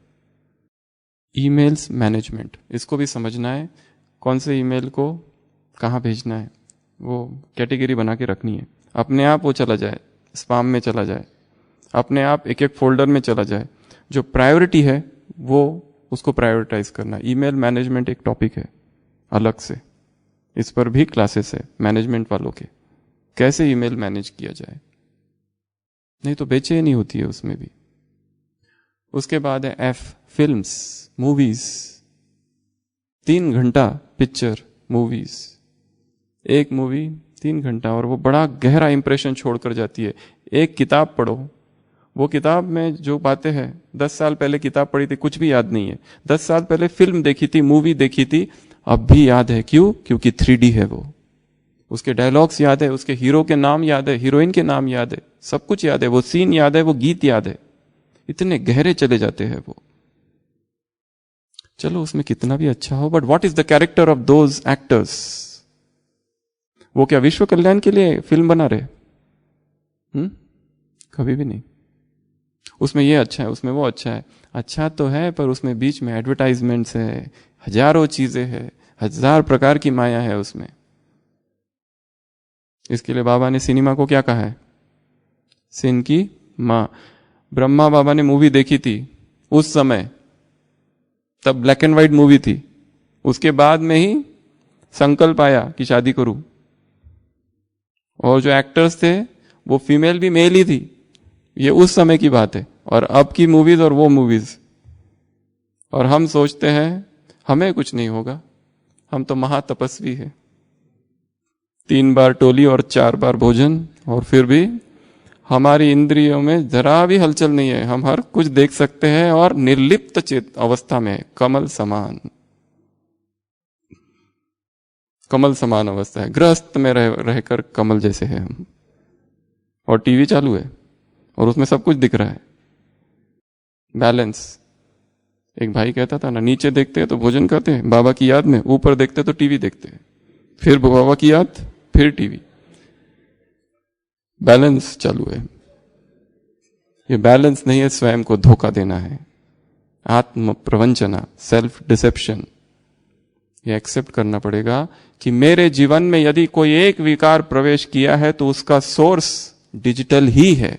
ईमेल्स मैनेजमेंट, इसको भी समझना है, कौन से ईमेल को कहाँ भेजना है, वो कैटेगरी बना के रखनी है। अपने आप वो चला जाए, स्पैम में चला जाए, अपने आप एक एक फोल्डर में चला जाए। जो प्रायोरिटी है वो उसको प्रायोरिटाइज करना। ईमेल मैनेजमेंट एक टॉपिक है अलग से, इस पर भी क्लासेस है मैनेजमेंट वालों के, कैसे ईमेल मैनेज किया जाए, नहीं तो बेचैनी होती है उसमें भी। उसके बाद है F, फिल्म्स, मूवीज। 3 घंटा पिक्चर, मूवीज, एक मूवी 3 घंटा, और वो बड़ा गहरा इंप्रेशन छोड़कर जाती है। एक किताब पढ़ो, वो किताब में जो बातें हैं, 10 साल पहले किताब पढ़ी थी, कुछ भी याद नहीं है। 10 साल पहले फिल्म देखी थी, मूवी देखी थी, अब भी याद है। क्यों? क्योंकि 3D है वो। उसके डायलॉग्स याद है, उसके हीरो के नाम याद है, हीरोइन के नाम याद है, सब कुछ याद है, वो सीन याद है, वो गीत याद है। इतने गहरे चले जाते हैं वो। चलो उसमें कितना भी अच्छा हो, but what is the character of those actors? वो क्या विश्व कल्याण के लिए फिल्म बना रहे? कभी भी नहीं। उसमें ये अच्छा है, उसमें वो अच्छा है, अच्छा तो है, पर उसमें बीच में एडवर्टाइजमेंट्स है, हजारों चीजें हैं, हजार प्रकार की माया है उसमें। इसके लिए बाबा ने सिनेमा को क्या कहा है? सिन की मां। ब्रह्मा बाबा ने मूवी देखी थी उस समय, तब ब्लैक एंड व्हाइट मूवी थी, उसके बाद में ही संकल्प आया कि शादी करूं। और जो एक्टर्स थे वो फीमेल भी मेल ही थी। ये उस समय की बात है, और अब की मूवीज और वो मूवीज। और हम सोचते हैं हमें कुछ नहीं होगा, हम तो महातपस्वी है, 3 बार टोली और 4 बार भोजन, और फिर भी हमारी इंद्रियों में जरा भी हलचल नहीं है, हम हर कुछ देख सकते हैं और निर्लिप्त चेत अवस्था में, कमल समान, कमल समान अवस्था है, गृहस्थ में रहकर कमल जैसे है हम। और टीवी चालू है और उसमें सब कुछ दिख रहा है, बैलेंस। एक भाई कहता था ना, नीचे देखते हैं तो भोजन करते हैं बाबा की याद में, ऊपर देखते हैं तो टीवी देखते हैं, फिर बाबा की याद, फिर टीवी, बैलेंस चालू है। ये बैलेंस नहीं है, स्वयं को धोखा देना है, आत्म प्रवंचना, सेल्फ डिसेप्शन। ये एक्सेप्ट करना पड़ेगा कि मेरे जीवन में यदि कोई एक विकार प्रवेश किया है तो उसका सोर्स डिजिटल ही है।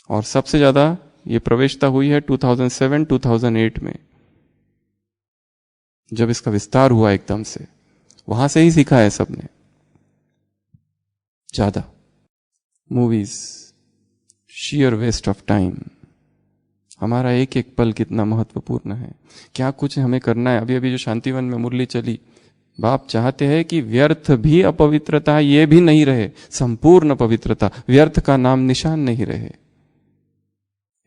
और सबसे ज्यादा ये प्रवेशता हुई है 2007-2008 में, जब इसका विस्तार हुआ एकदम से, वहां से ही सीखा है सबने ज्यादा। Movies, sheer waste of time. हमारा एक एक पल कितना महत्वपूर्ण है, क्या कुछ हमें करना है। अभी अभी जो शांतिवन में मुरली चली, बाप चाहते हैं कि व्यर्थ भी अपवित्रता ये भी नहीं रहे, संपूर्ण पवित्रता, व्यर्थ का नाम निशान नहीं रहे।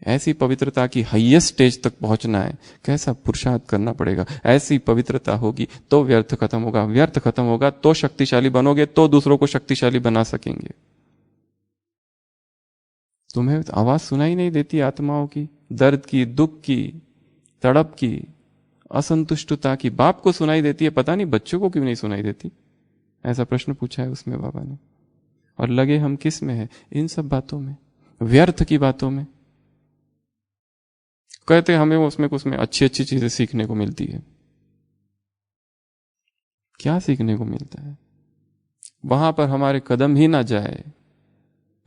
ऐसी पवित्रता की हाईएस्ट स्टेज तक पहुंचना है, कैसा पुरुषार्थ करना पड़ेगा। ऐसी पवित्रता होगी तो व्यर्थ खत्म होगा, व्यर्थ खत्म होगा तो शक्तिशाली बनोगे, तो दूसरों को शक्तिशाली बना सकेंगे। तुम्हें आवाज सुनाई नहीं देती आत्माओं की, दर्द की, दुख की, तड़प की, असंतुष्टता की? बाप को सुनाई देती है, पता नहीं बच्चों को क्यों नहीं सुनाई देती? ऐसा प्रश्न पूछा है उसमें बाबा ने। और लगे हम किस में है? इन सब बातों में, व्यर्थ की बातों में। कहते हमें उसमें कुछ में अच्छी अच्छी चीजें सीखने को मिलती है। क्या सीखने को मिलता है? वहां पर हमारे कदम ही ना जाए।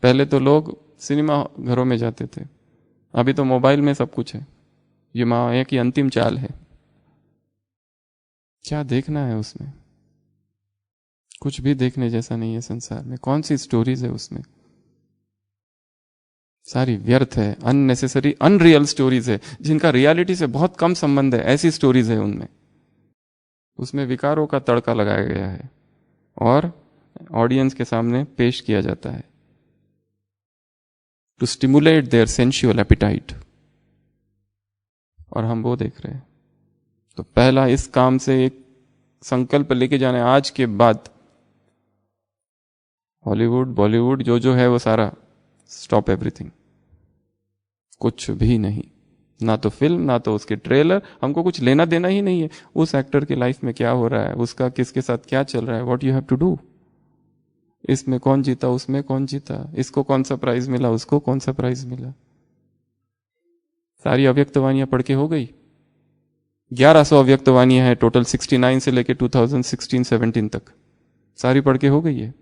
पहले तो लोग सिनेमा घरों में जाते थे, अभी तो मोबाइल में सब कुछ है। ये माया की अंतिम चाल है। क्या देखना है उसमें? कुछ भी देखने जैसा नहीं है संसार में। कौन सी स्टोरीज है उसमें? सारी व्यर्थ है, अननेसेसरी, अनरियल स्टोरीज है, जिनका रियलिटी से बहुत कम संबंध है। ऐसी स्टोरीज है उनमें। उसमें विकारों का तड़का लगाया गया है और ऑडियंस के सामने पेश किया जाता है to stimulate their sensual appetite, और हम वो देख रहे हैं। तो पहला इस काम से एक संकल्प लेके जाना है, आज के बाद हॉलीवुड बॉलीवुड जो है वो सारा स्टॉप, एवरीथिंग। कुछ भी नहीं, ना तो फिल्म, ना तो उसके ट्रेलर, हमको कुछ लेना देना ही नहीं है उस एक्टर की लाइफ में क्या हो रहा है, उसका किसके साथ क्या चल रहा है, what you have to do. इसमें कौन जीता, उसमें कौन जीता, इसको कौन सा प्राइज मिला, उसको कौन सा प्राइज मिला। सारी अव्यक्तवाणियां पढ़ के हो गई। 1100 अव्यक्तवाणियां हैं टोटल, 69 से लेके 2016-17 तक सारी पढ़ के हो गई है।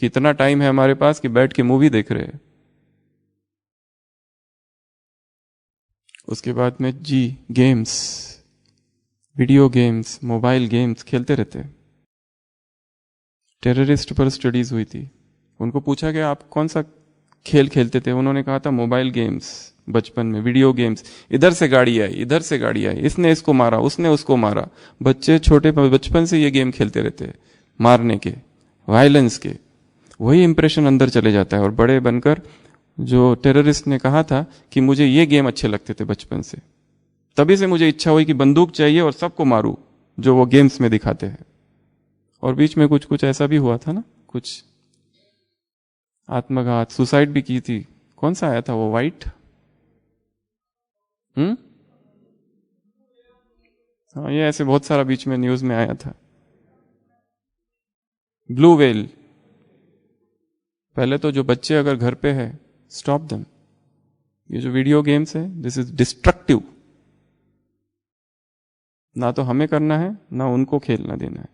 कितना टाइम है हमारे पास कि बैठ के मूवी देख रहे हैं। उसके बाद में games, video games, mobile games खेलते रहते हैं। टेररिस्ट पर स्टडीज हुई थी, उनको पूछा गया आप कौन सा खेल खेलते थे, उन्होंने कहा था मोबाइल गेम्स। बचपन में वीडियो गेम्स, इधर से गाड़ी आई, इधर से गाड़ी आई, इसने इसको मारा, उसने उसको मारा। बच्चे छोटे बचपन से ये गेम खेलते रहते हैं, मारने के, वायलेंस के। वही इंप्रेशन अंदर चले जाता है। और बड़े बनकर जो टेररिस्ट ने कहा था कि मुझे ये गेम अच्छे लगते थे बचपन से, तभी से मुझे इच्छा हुई कि बंदूक चाहिए और सबको मारूं जो वो गेम्स में दिखाते हैं। और बीच में कुछ कुछ ऐसा भी हुआ था ना, कुछ आत्मघात, सुसाइड भी की थी कौन सा आया था वो वाइट? हाँ, ये ऐसे बहुत सारा बीच में न्यूज में आया था। Blue whale. पहले तो जो बच्चे अगर घर पे है, स्टॉप देम। ये जो वीडियो गेम्स है, दिस इज डिस्ट्रक्टिव। ना तो हमें करना है, ना उनको खेलना देना है,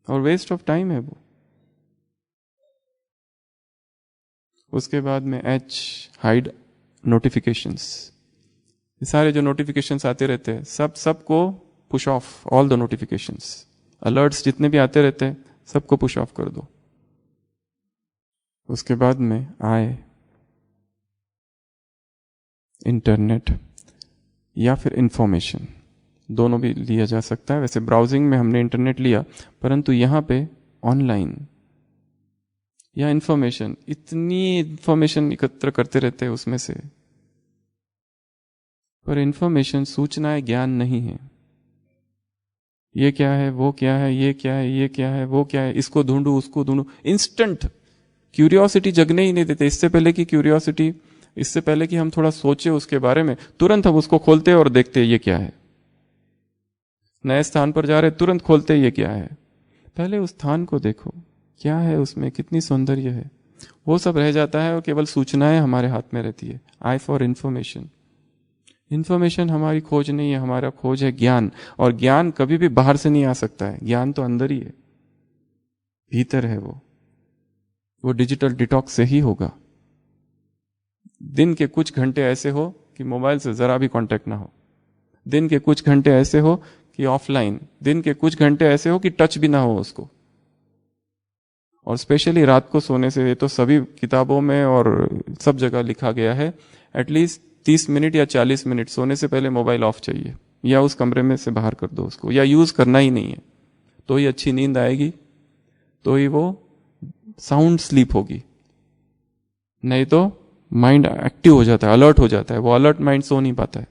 और वेस्ट ऑफ टाइम है वो। उसके बाद में हाइड नोटिफिकेशंस। ये सारे जो नोटिफिकेशंस आते रहते हैं, सबको push of, all the notifications. Alerts जितने भी आते रहते हैं सबको पुश ऑफ कर दो। उसके बाद में आए इंटरनेट या फिर इंफॉर्मेशन, दोनों भी लिया जा सकता है। वैसे ब्राउजिंग में हमने इंटरनेट लिया, परंतु यहां पे ऑनलाइन या इंफॉर्मेशन, इतनी इंफॉर्मेशन एकत्र करते रहते हैं उसमें से, पर इंफॉर्मेशन, सूचनाएं ज्ञान नहीं है। ये क्या है, वो क्या है, ये क्या है, ये क्या है, वो क्या है, इसको ढूंढू, उसको ढूंढू। इंस्टेंट क्यूरियोसिटी जगने ही नहीं देते। इससे पहले कि क्यूरियोसिटी, इससे पहले कि हम थोड़ा सोचे उसके बारे में, तुरंत हम उसको खोलते और देखते ये क्या है। नए स्थान पर जा रहे, तुरंत खोलते ये क्या है। पहले उस स्थान को देखो, क्या है उसमें, कितनी सौंदर्य है, वो सब रह जाता है और केवल सूचनाएं हमारे हाथ में रहती है। I for information. इंफॉर्मेशन हमारी खोज नहीं है, हमारा खोज है ज्ञान। और ज्ञान कभी भी बाहर से नहीं आ सकता है, ज्ञान तो अंदर ही है, भीतर है वो डिजिटल डिटॉक्स से ही होगा। दिन के कुछ घंटे ऐसे हो कि मोबाइल से जरा भी कांटेक्ट ना हो, दिन के कुछ घंटे ऐसे हो कि ऑफलाइन, दिन के कुछ घंटे ऐसे हो कि टच भी ना हो उसको। और स्पेशली रात को सोने से, ये तो सभी किताबों में और सब जगह लिखा गया है, एटलीस्ट 30 मिनट या 40 मिनट सोने से पहले मोबाइल ऑफ चाहिए, या उस कमरे में से बाहर कर दो उसको, या यूज करना ही नहीं है। तो ही अच्छी नींद आएगी, तो ही वो साउंड स्लीप होगी। नहीं तो माइंड एक्टिव हो जाता है, अलर्ट हो जाता है। वो अलर्ट माइंड सो नहीं पाता है।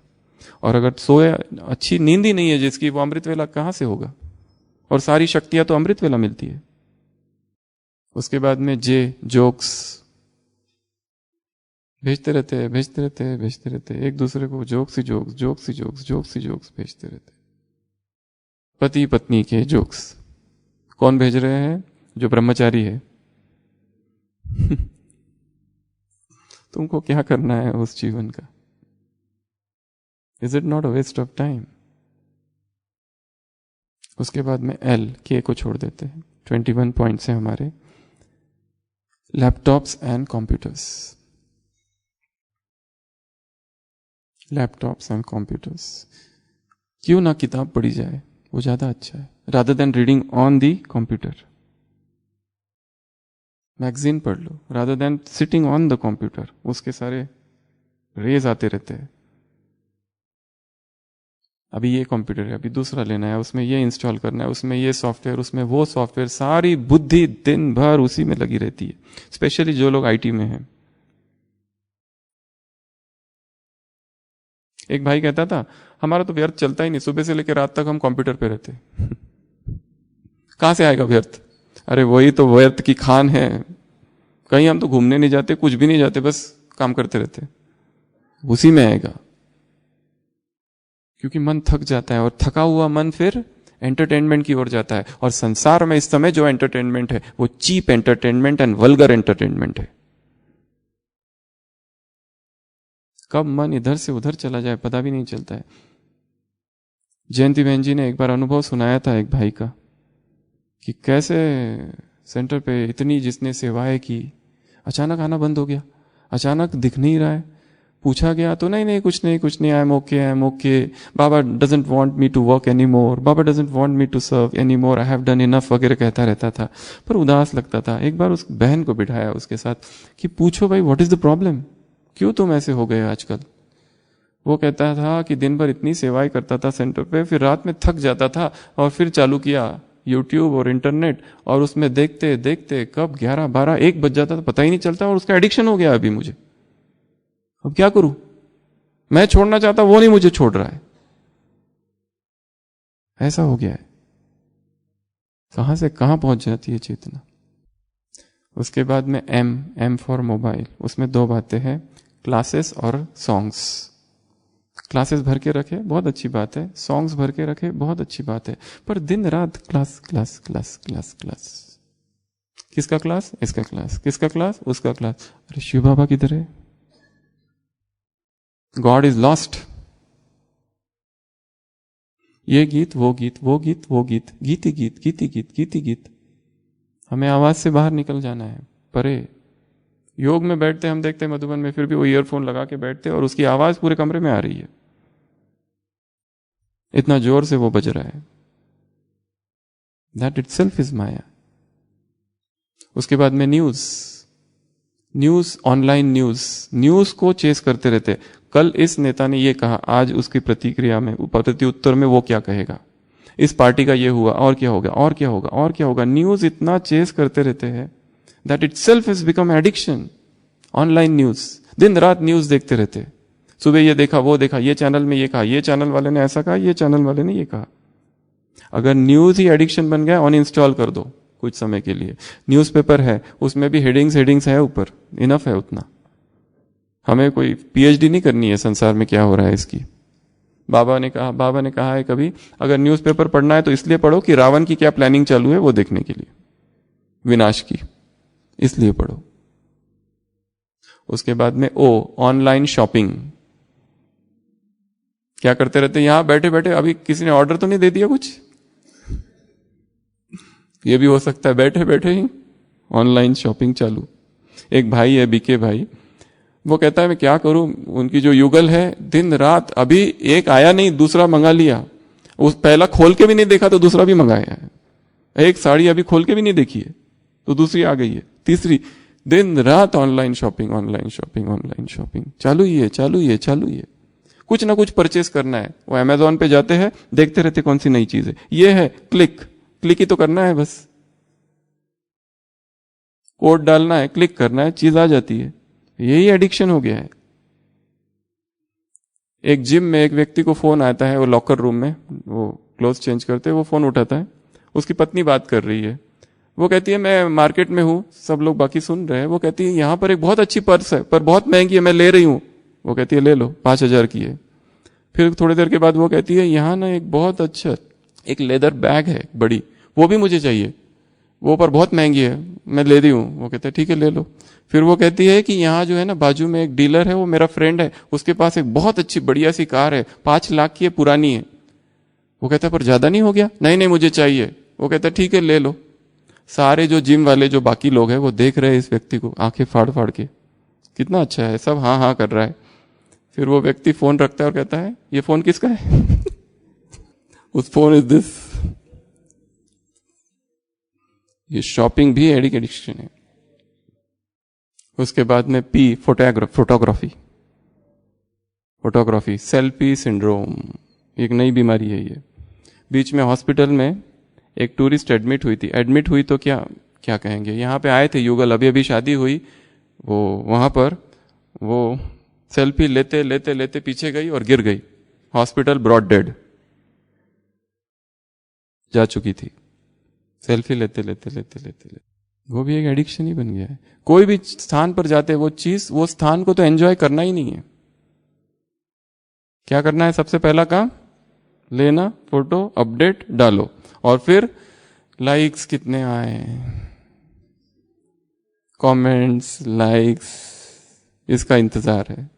और अगर सोए, अच्छी नींद ही नहीं है जिसकी, वो अमृत वेला कहां से होगा? और सारी शक्तियां तो अमृत वेला मिलती है। उसके बाद में जोक्स भेजते रहते हैं एक दूसरे को, जोक्स ही जोक्स भेजते रहते हैं। पति पत्नी के जोक्स कौन भेज रहे हैं? जो ब्रह्मचारी है। तुमको क्या करना है उस जीवन का? Is it not a waste of time? उसके बाद में के को छोड़ देते हैं। 21 पॉइंट्स हैं हमारे। Laptops and computers. Laptops and computers, क्यों ना किताब पढ़ी जाए, वो ज्यादा अच्छा है, rather than reading on the computer. Magazine पढ़ लो rather than sitting on the computer. उसके सारे रेज आते रहते हैं। अभी ये कंप्यूटर है, अभी दूसरा लेना है, उसमें ये इंस्टॉल करना है, उसमें ये सॉफ्टवेयर, उसमें वो सॉफ्टवेयर, सारी बुद्धि दिन भर उसी में लगी रहती है, स्पेशली जो लोग आईटी में हैं। एक भाई कहता था, हमारा तो व्यर्थ चलता ही नहीं, सुबह से लेकर रात तक हम कंप्यूटर पे रहते। कहां से आएगा व्यर्थ? अरे वही तो व्यर्थ की खान है। कहीं हम तो घूमने नहीं जाते, कुछ भी नहीं जाते, बस काम करते रहते, उसी में आएगा। क्योंकि मन थक जाता है, और थका हुआ मन फिर एंटरटेनमेंट की ओर जाता है। और संसार में इस समय जो एंटरटेनमेंट है वो cheap entertainment and vulgar entertainment है। कब मन इधर से उधर चला जाए पता भी नहीं चलता है। जयंती बहन जी ने एक बार अनुभव सुनाया था एक भाई का, कि कैसे सेंटर पे इतनी जिसने सेवाएं की, अचानक आना बंद हो गया, अचानक दिख नहीं रहा है। पूछा गया तो नहीं कुछ नहीं, I am okay, Baba doesn't want me to work any more, Baba doesn't want me to serve any more, I have done enough वगैरह कहता रहता था, पर उदास लगता था। एक बार उस बहन को बिठाया उसके साथ कि पूछो भाई, व्हाट इज द प्रॉब्लम, क्यों तुम ऐसे हो गए आजकल? वो कहता था कि दिन भर इतनी सेवाएं करता था सेंटर पे, फिर रात में थक जाता था और फिर चालू किया यूट्यूब और इंटरनेट, और उसमें देखते देखते कब 11, 12, 1 बज जाता था पता ही नहीं चलता, और उसका एडिक्शन हो गया अभी मुझे। अब क्या करूं? मैं छोड़ना चाहता, वो नहीं मुझे छोड़ रहा है। ऐसा हो गया है। कहां से कहां पहुंच जाती है चेतना। उसके बाद में एम फॉर मोबाइल। उसमें 2 बातें हैं, क्लासेस और सॉन्ग्स। क्लासेस भर के रखे बहुत अच्छी बात है, सॉन्ग्स भर के रखे बहुत अच्छी बात है, पर दिन रात class class class class class. किसका क्लास? इसका क्लास। किसका क्लास? उसका क्लास। अरे शिव बाबा किधर है? God is lost. ये गीत वो गीत, वो गीत वो गीत, गीत ही गीत, गीत ही गीत, गीत ही गीत। हमें आवाज से बाहर निकल जाना है, परे। योग में बैठते हम देखते हैं मधुबन में, फिर भी वो ईयरफोन लगा के बैठते और उसकी आवाज पूरे कमरे में आ रही है, इतना जोर से वो बज रहा है। दैट इटसेल्फ इज माया। उसके बाद में न्यूज, ऑनलाइन न्यूज को चेस करते रहते। कल इस नेता ने ये कहा, आज उसकी प्रतिक्रिया में, प्रति उत्तर में वो क्या कहेगा, इस पार्टी का ये हुआ, और क्या होगा, और क्या होगा, और क्या होगा। न्यूज इतना चेस करते रहते हैं, that itself is become addiction. Online news, दिन रात न्यूज देखते रहते। सुबह ये देखा, वो देखा, ये चैनल में ये कहा, ये चैनल वाले ने ऐसा कहा, ये चैनल वाले ने ये कहा। अगर न्यूज ही एडिक्शन बन गया, अनइंस्टॉल कर दो कुछ समय के लिए। न्यूज़पेपर है, उसमें भी हेडिंग्स है ऊपर, इनफ है उतना। हमें कोई पीएचडी नहीं करनी है संसार में क्या हो रहा है इसकी। बाबा ने कहा है कभी, अगर न्यूज़पेपर पढ़ना है तो इसलिए पढ़ो कि रावण की क्या प्लानिंग चालू है वो देखने के लिए, विनाश की, इसलिए पढ़ो। उसके बाद में ऑनलाइन शॉपिंग। क्या करते रहते यहां बैठे बैठे, अभी किसी ने ऑर्डर तो नहीं दे दिया कुछ, ये भी हो सकता है, बैठे बैठे ही ऑनलाइन शॉपिंग चालू। एक भाई है, बीके भाई, वो कहता है मैं क्या करूं, उनकी जो युगल है दिन रात, अभी एक आया नहीं दूसरा मंगा लिया, उस पहला खोल के भी नहीं देखा तो दूसरा भी मंगाया है। एक साड़ी अभी खोल के भी नहीं देखी है तो दूसरी आ गई है, तीसरी। दिन रात online shopping, online shopping, online shopping चालू ही है, चालू ही है, चालू ही है। कुछ ना कुछ परचेस करना है। वो अमेजोन पे जाते हैं, देखते रहते कौन सी नई चीज है, ये है, क्लिक ही तो करना है, बस कोड डालना है, क्लिक करना है, चीज आ जाती है। यही एडिक्शन हो गया है। एक जिम में एक व्यक्ति को फोन आता है, वो लॉकर रूम में वो क्लोथ चेंज करते हैं, वो फोन उठाता है, उसकी पत्नी बात कर रही है। वो कहती है मैं मार्केट में हूं, सब लोग बाकी सुन रहे हैं। वो कहती है यहां पर एक बहुत अच्छी पर्स है पर बहुत महंगी है, मैं ले रही हूं। वो कहती है ले लो, 5,000 की है। फिर थोड़ी देर के बाद वो कहती है यहां ना एक बहुत अच्छा एक लेदर बैग है बड़ी, वो भी मुझे चाहिए, वो पर बहुत महंगी है, मैं ले रही हूँ। वो कहते हैं ठीक है ले लो। फिर वो कहती है कि यहाँ जो है ना बाजू में एक डीलर है, वो मेरा फ्रेंड है, उसके पास एक बहुत अच्छी बढ़िया सी कार है, 5 लाख की है, पुरानी है। वो कहता है पर ज्यादा नहीं हो गया? नहीं नहीं मुझे चाहिए। वो कहता है ठीक है ले लो। सारे जो जिम वाले जो बाकी लोग हैं वो देख रहे हैं इस व्यक्ति को आंखें फाड़ फाड़ के, कितना अच्छा है, सब हाँ हाँ कर रहा है। फिर वो व्यक्ति फोन रखता है और कहता है ये फोन किसका है? उस फोन इज दिस। ये शॉपिंग भी एडिक्शन है। उसके बाद में फोटोग्राफी, सेल्फी सिंड्रोम, एक नई बीमारी है ये। बीच में हॉस्पिटल में एक टूरिस्ट एडमिट हुई तो क्या कहेंगे, यहाँ पे आए थे युगल, अभी अभी शादी हुई, वो वहां पर वो सेल्फी लेते लेते लेते पीछे गई और गिर गई, हॉस्पिटल ब्रॉड डेड जा चुकी थी। सेल्फी लेते लेते लेते लेते लेते, वो भी एक एडिक्शन ही बन गया है। कोई भी स्थान पर जाते वो स्थान को तो एंजॉय करना ही नहीं है। क्या करना है? सबसे पहला काम लेना, फोटो अपडेट डालो, और फिर लाइक्स कितने आए, कमेंट्स, लाइक्स, इसका इंतजार है।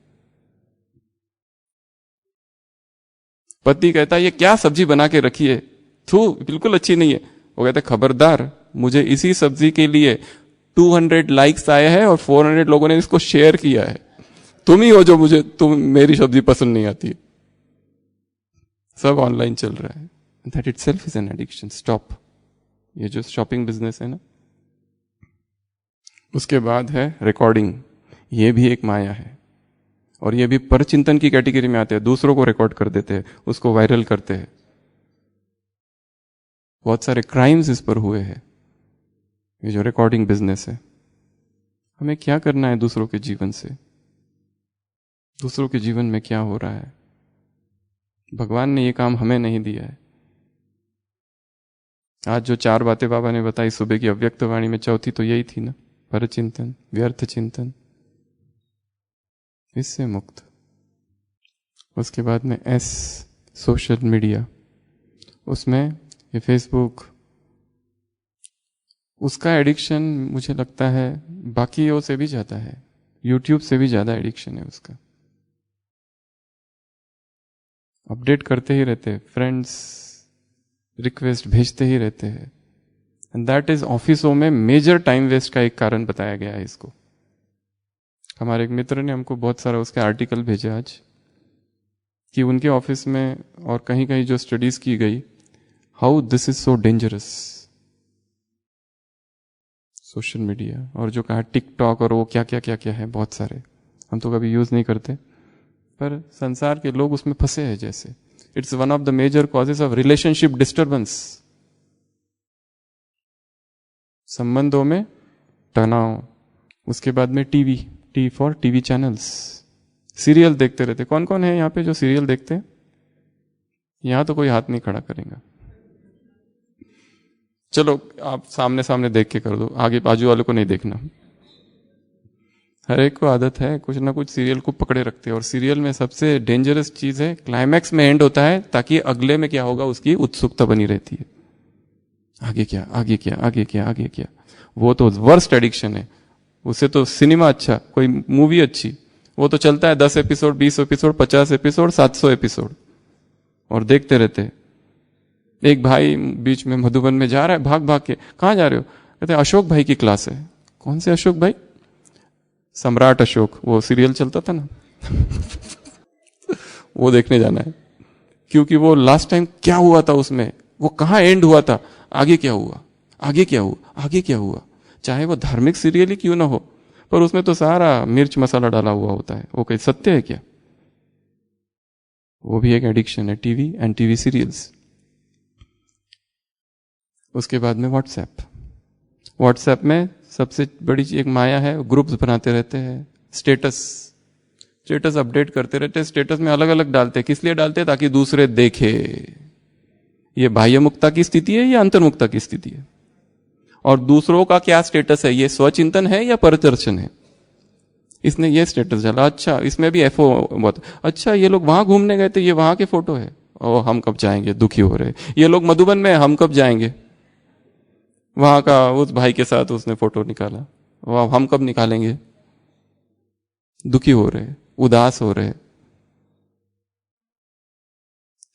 पति कहता है ये क्या सब्जी बना के रखी है, थू बिल्कुल अच्छी नहीं है। वो कहते खबरदार, मुझे इसी सब्जी के लिए 200 लाइक्स आए हैं और 400 लोगों ने इसको शेयर किया है, तुम ही हो जो मेरी सब्जी पसंद नहीं आती। सब ऑनलाइन चल रहा है। That itself is an addiction. Stop. ये जो शॉपिंग बिजनेस है ना। उसके बाद है रिकॉर्डिंग, ये भी एक माया है, और ये भी परचिंतन की कैटेगरी में आते हैं। दूसरों को रिकॉर्ड कर देते हैं, उसको वायरल करते हैं। बहुत सारे क्राइम्स इस पर हुए हैं, ये जो रिकॉर्डिंग बिजनेस है। हमें क्या करना है दूसरों के जीवन से, दूसरों के जीवन में क्या हो रहा है? भगवान ने ये काम हमें नहीं दिया है। आज जो 4 बातें बाबा ने बताई सुबह की अव्यक्त वाणी में, चौथी तो यही थी ना, परचिंतन, व्यर्थ चिंतन। इससे मुक्त। उसके बाद में एस, सोशल मीडिया, उसमें ये फेसबुक, उसका एडिक्शन मुझे लगता है बाकियों से भी ज़्यादा है, यूट्यूब से भी ज़्यादा एडिक्शन है उसका। अपडेट करते ही रहते, फ्रेंड्स रिक्वेस्ट भेजते ही रहते हैं, एंड दैट इज ऑफिसों में मेजर टाइम वेस्ट का एक कारण बताया गया है इसको। हमारे एक मित्र ने हमको बहुत सारा उसके आर्टिकल भेजे आज कि उनके ऑफिस में और कहीं कहीं जो स्टडीज की गई, how this is so dangerous, social media, और जो कहा टिकटॉक और वो क्या क्या क्या क्या है, बहुत सारे, हम तो कभी यूज नहीं करते, पर संसार के लोग उसमें फंसे हैं जैसे। It's one of the major causes of relationship disturbance, संबंधों में तनाव। उसके बाद में TV, T for TV channels, serial देखते रहते। कौन कौन है यहाँ पे जो सीरियल देखते हैं? यहां तो कोई हाथ नहीं खड़ा करेगा। चलो आप सामने सामने देख के कर दो, आगे बाजू वाले को नहीं देखना। हर एक को आदत है कुछ ना कुछ सीरियल को पकड़े रखते हैं, और सीरियल में सबसे डेंजरस चीज है क्लाइमैक्स में एंड होता है, ताकि अगले में क्या होगा उसकी उत्सुकता बनी रहती है। आगे क्या, आगे क्या, आगे क्या, आगे क्या। वो तो वर्स्ट एडिक्शन है। उससे तो सिनेमा अच्छा, कोई मूवी अच्छी, वो तो चलता है 10 एपिसोड, 20 एपिसोड, 50 एपिसोड, 700 एपिसोड, और देखते रहते। एक भाई बीच में मधुबन में जा रहा है भाग भाग के, कहाँ जा रहे हो? कहते अशोक भाई की क्लास है। कौन से अशोक भाई? सम्राट अशोक, वो सीरियल चलता था ना वो देखने जाना है, क्योंकि वो लास्ट टाइम क्या हुआ था उसमें, वो कहाँ एंड हुआ था, आगे क्या हुआ, आगे क्या हुआ, आगे क्या हुआ। चाहे वो धार्मिक सीरियल ही क्यों ना हो, पर उसमें तो सारा मिर्च मसाला डाला हुआ होता है। वो कहीं सत्य है क्या? वो भी एक एडिक्शन है, टीवी एंड टीवी सीरियल्स। उसके बाद में व्हाट्सएप। व्हाट्सएप में सबसे बड़ी एक माया है, ग्रुप्स बनाते रहते हैं, स्टेटस अपडेट करते रहते हैं। स्टेटस में अलग अलग डालते हैं, किस लिए डालते हैं? ताकि दूसरे देखे। ये बाह्य मुक्ता की स्थिति है या अंतर्मुक्ता की स्थिति है? और दूसरों का क्या स्टेटस है, ये स्वचिंतन है या परदर्शन है? इसने ये स्टेटस डाला, अच्छा इसमें भी एफओ बहुत, अच्छा ये लोग वहां घूमने गए थे, ये वहां के फोटो है, ओ हम कब जाएंगे, दुखी हो रहे। ये लोग मधुबन में, हम कब जाएंगे? वहां का उस भाई के साथ उसने फोटो निकाला, वह हम कब निकालेंगे? दुखी हो रहे, उदास हो रहे।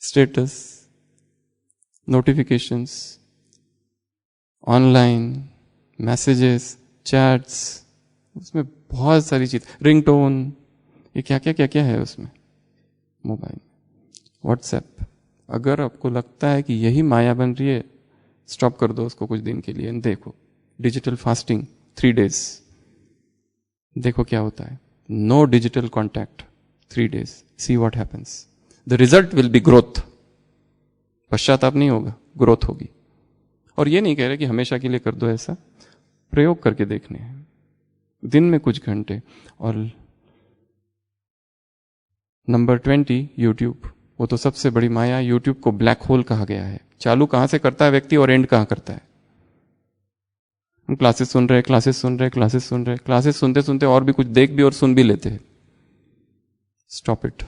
Status, notifications, online messages, chats, उसमें बहुत सारी चीज, रिंगटोन, ये क्या क्या क्या क्या है उसमें मोबाइल। व्हाट्सएप, अगर आपको लगता है कि यही माया बन रही है, स्टॉप कर दो उसको कुछ दिन के लिए। देखो डिजिटल फास्टिंग 3 days, देखो क्या होता है। No digital contact 3 days, see what happens. The result will be growth. पश्चाताप नहीं होगा, ग्रोथ होगी। और ये नहीं कह रहे कि हमेशा के लिए कर दो, ऐसा प्रयोग करके देखने हैं, दिन में कुछ घंटे। और नंबर 20, यूट्यूब। वो तो सबसे बड़ी माया। यूट्यूब को ब्लैक होल कहा गया है। चालू कहां से करता है व्यक्ति और एंड कहां करता है? हम क्लासेस सुन रहे, क्लासेस सुन रहे, क्लासेस सुन रहे, क्लासेस सुनते सुनते और भी कुछ देख भी और सुन भी लेते हैं। Stop it,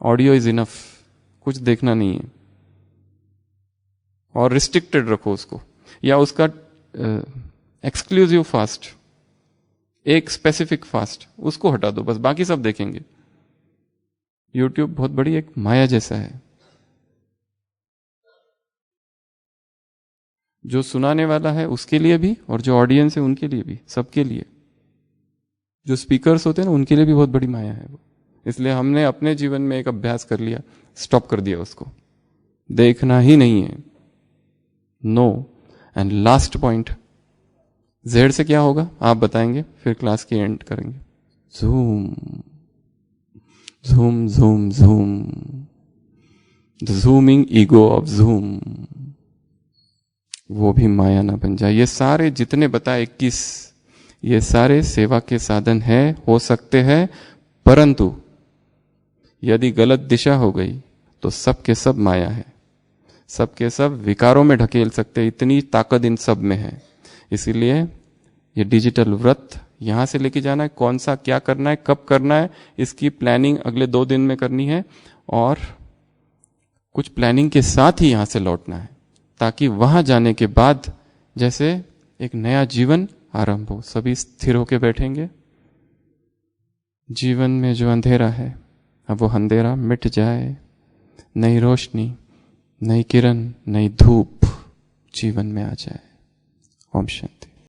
audio is enough, कुछ देखना नहीं है। और रिस्ट्रिक्टेड रखो उसको, या उसका एक्सक्लूसिव फास्ट, एक स्पेसिफिक फास्ट, उसको हटा दो बस, बाकी सब देखेंगे। यूट्यूब बहुत बड़ी एक माया जैसा है। जो सुनाने वाला है उसके लिए भी, और जो ऑडियंस है उनके लिए भी, सबके लिए। जो स्पीकर्स होते हैं ना, उनके लिए भी बहुत बड़ी माया है वो। इसलिए हमने अपने जीवन में एक अभ्यास कर लिया, स्टॉप कर दिया उसको, देखना ही नहीं है। No. And last point, Z से क्या होगा आप बताएंगे, फिर क्लास की एंड करेंगे। Zoom zoom zoom zoom, the zooming ego of zoom. वो भी माया ना बन जाए। ये सारे जितने बताए 21, ये सारे सेवा के साधन है, हो सकते हैं, परंतु यदि गलत दिशा हो गई तो सब के सब माया है, सब के सब विकारों में ढकेल सकते। इतनी ताकत इन सब में है। इसीलिए ये डिजिटल व्रत, यहां से लेके जाना है, कौन सा क्या करना है, कब करना है, इसकी प्लानिंग अगले 2 दिन में करनी है और कुछ प्लानिंग के साथ ही यहां से लौटना है, ताकि वहां जाने के बाद जैसे एक नया जीवन आरंभ हो। सभी स्थिर होके बैठेंगे। जीवन में जो अंधेरा है अब वो अंधेरा मिट जाए, नई रोशनी, नई किरण, नई धूप जीवन में आ जाए। ओम शांति।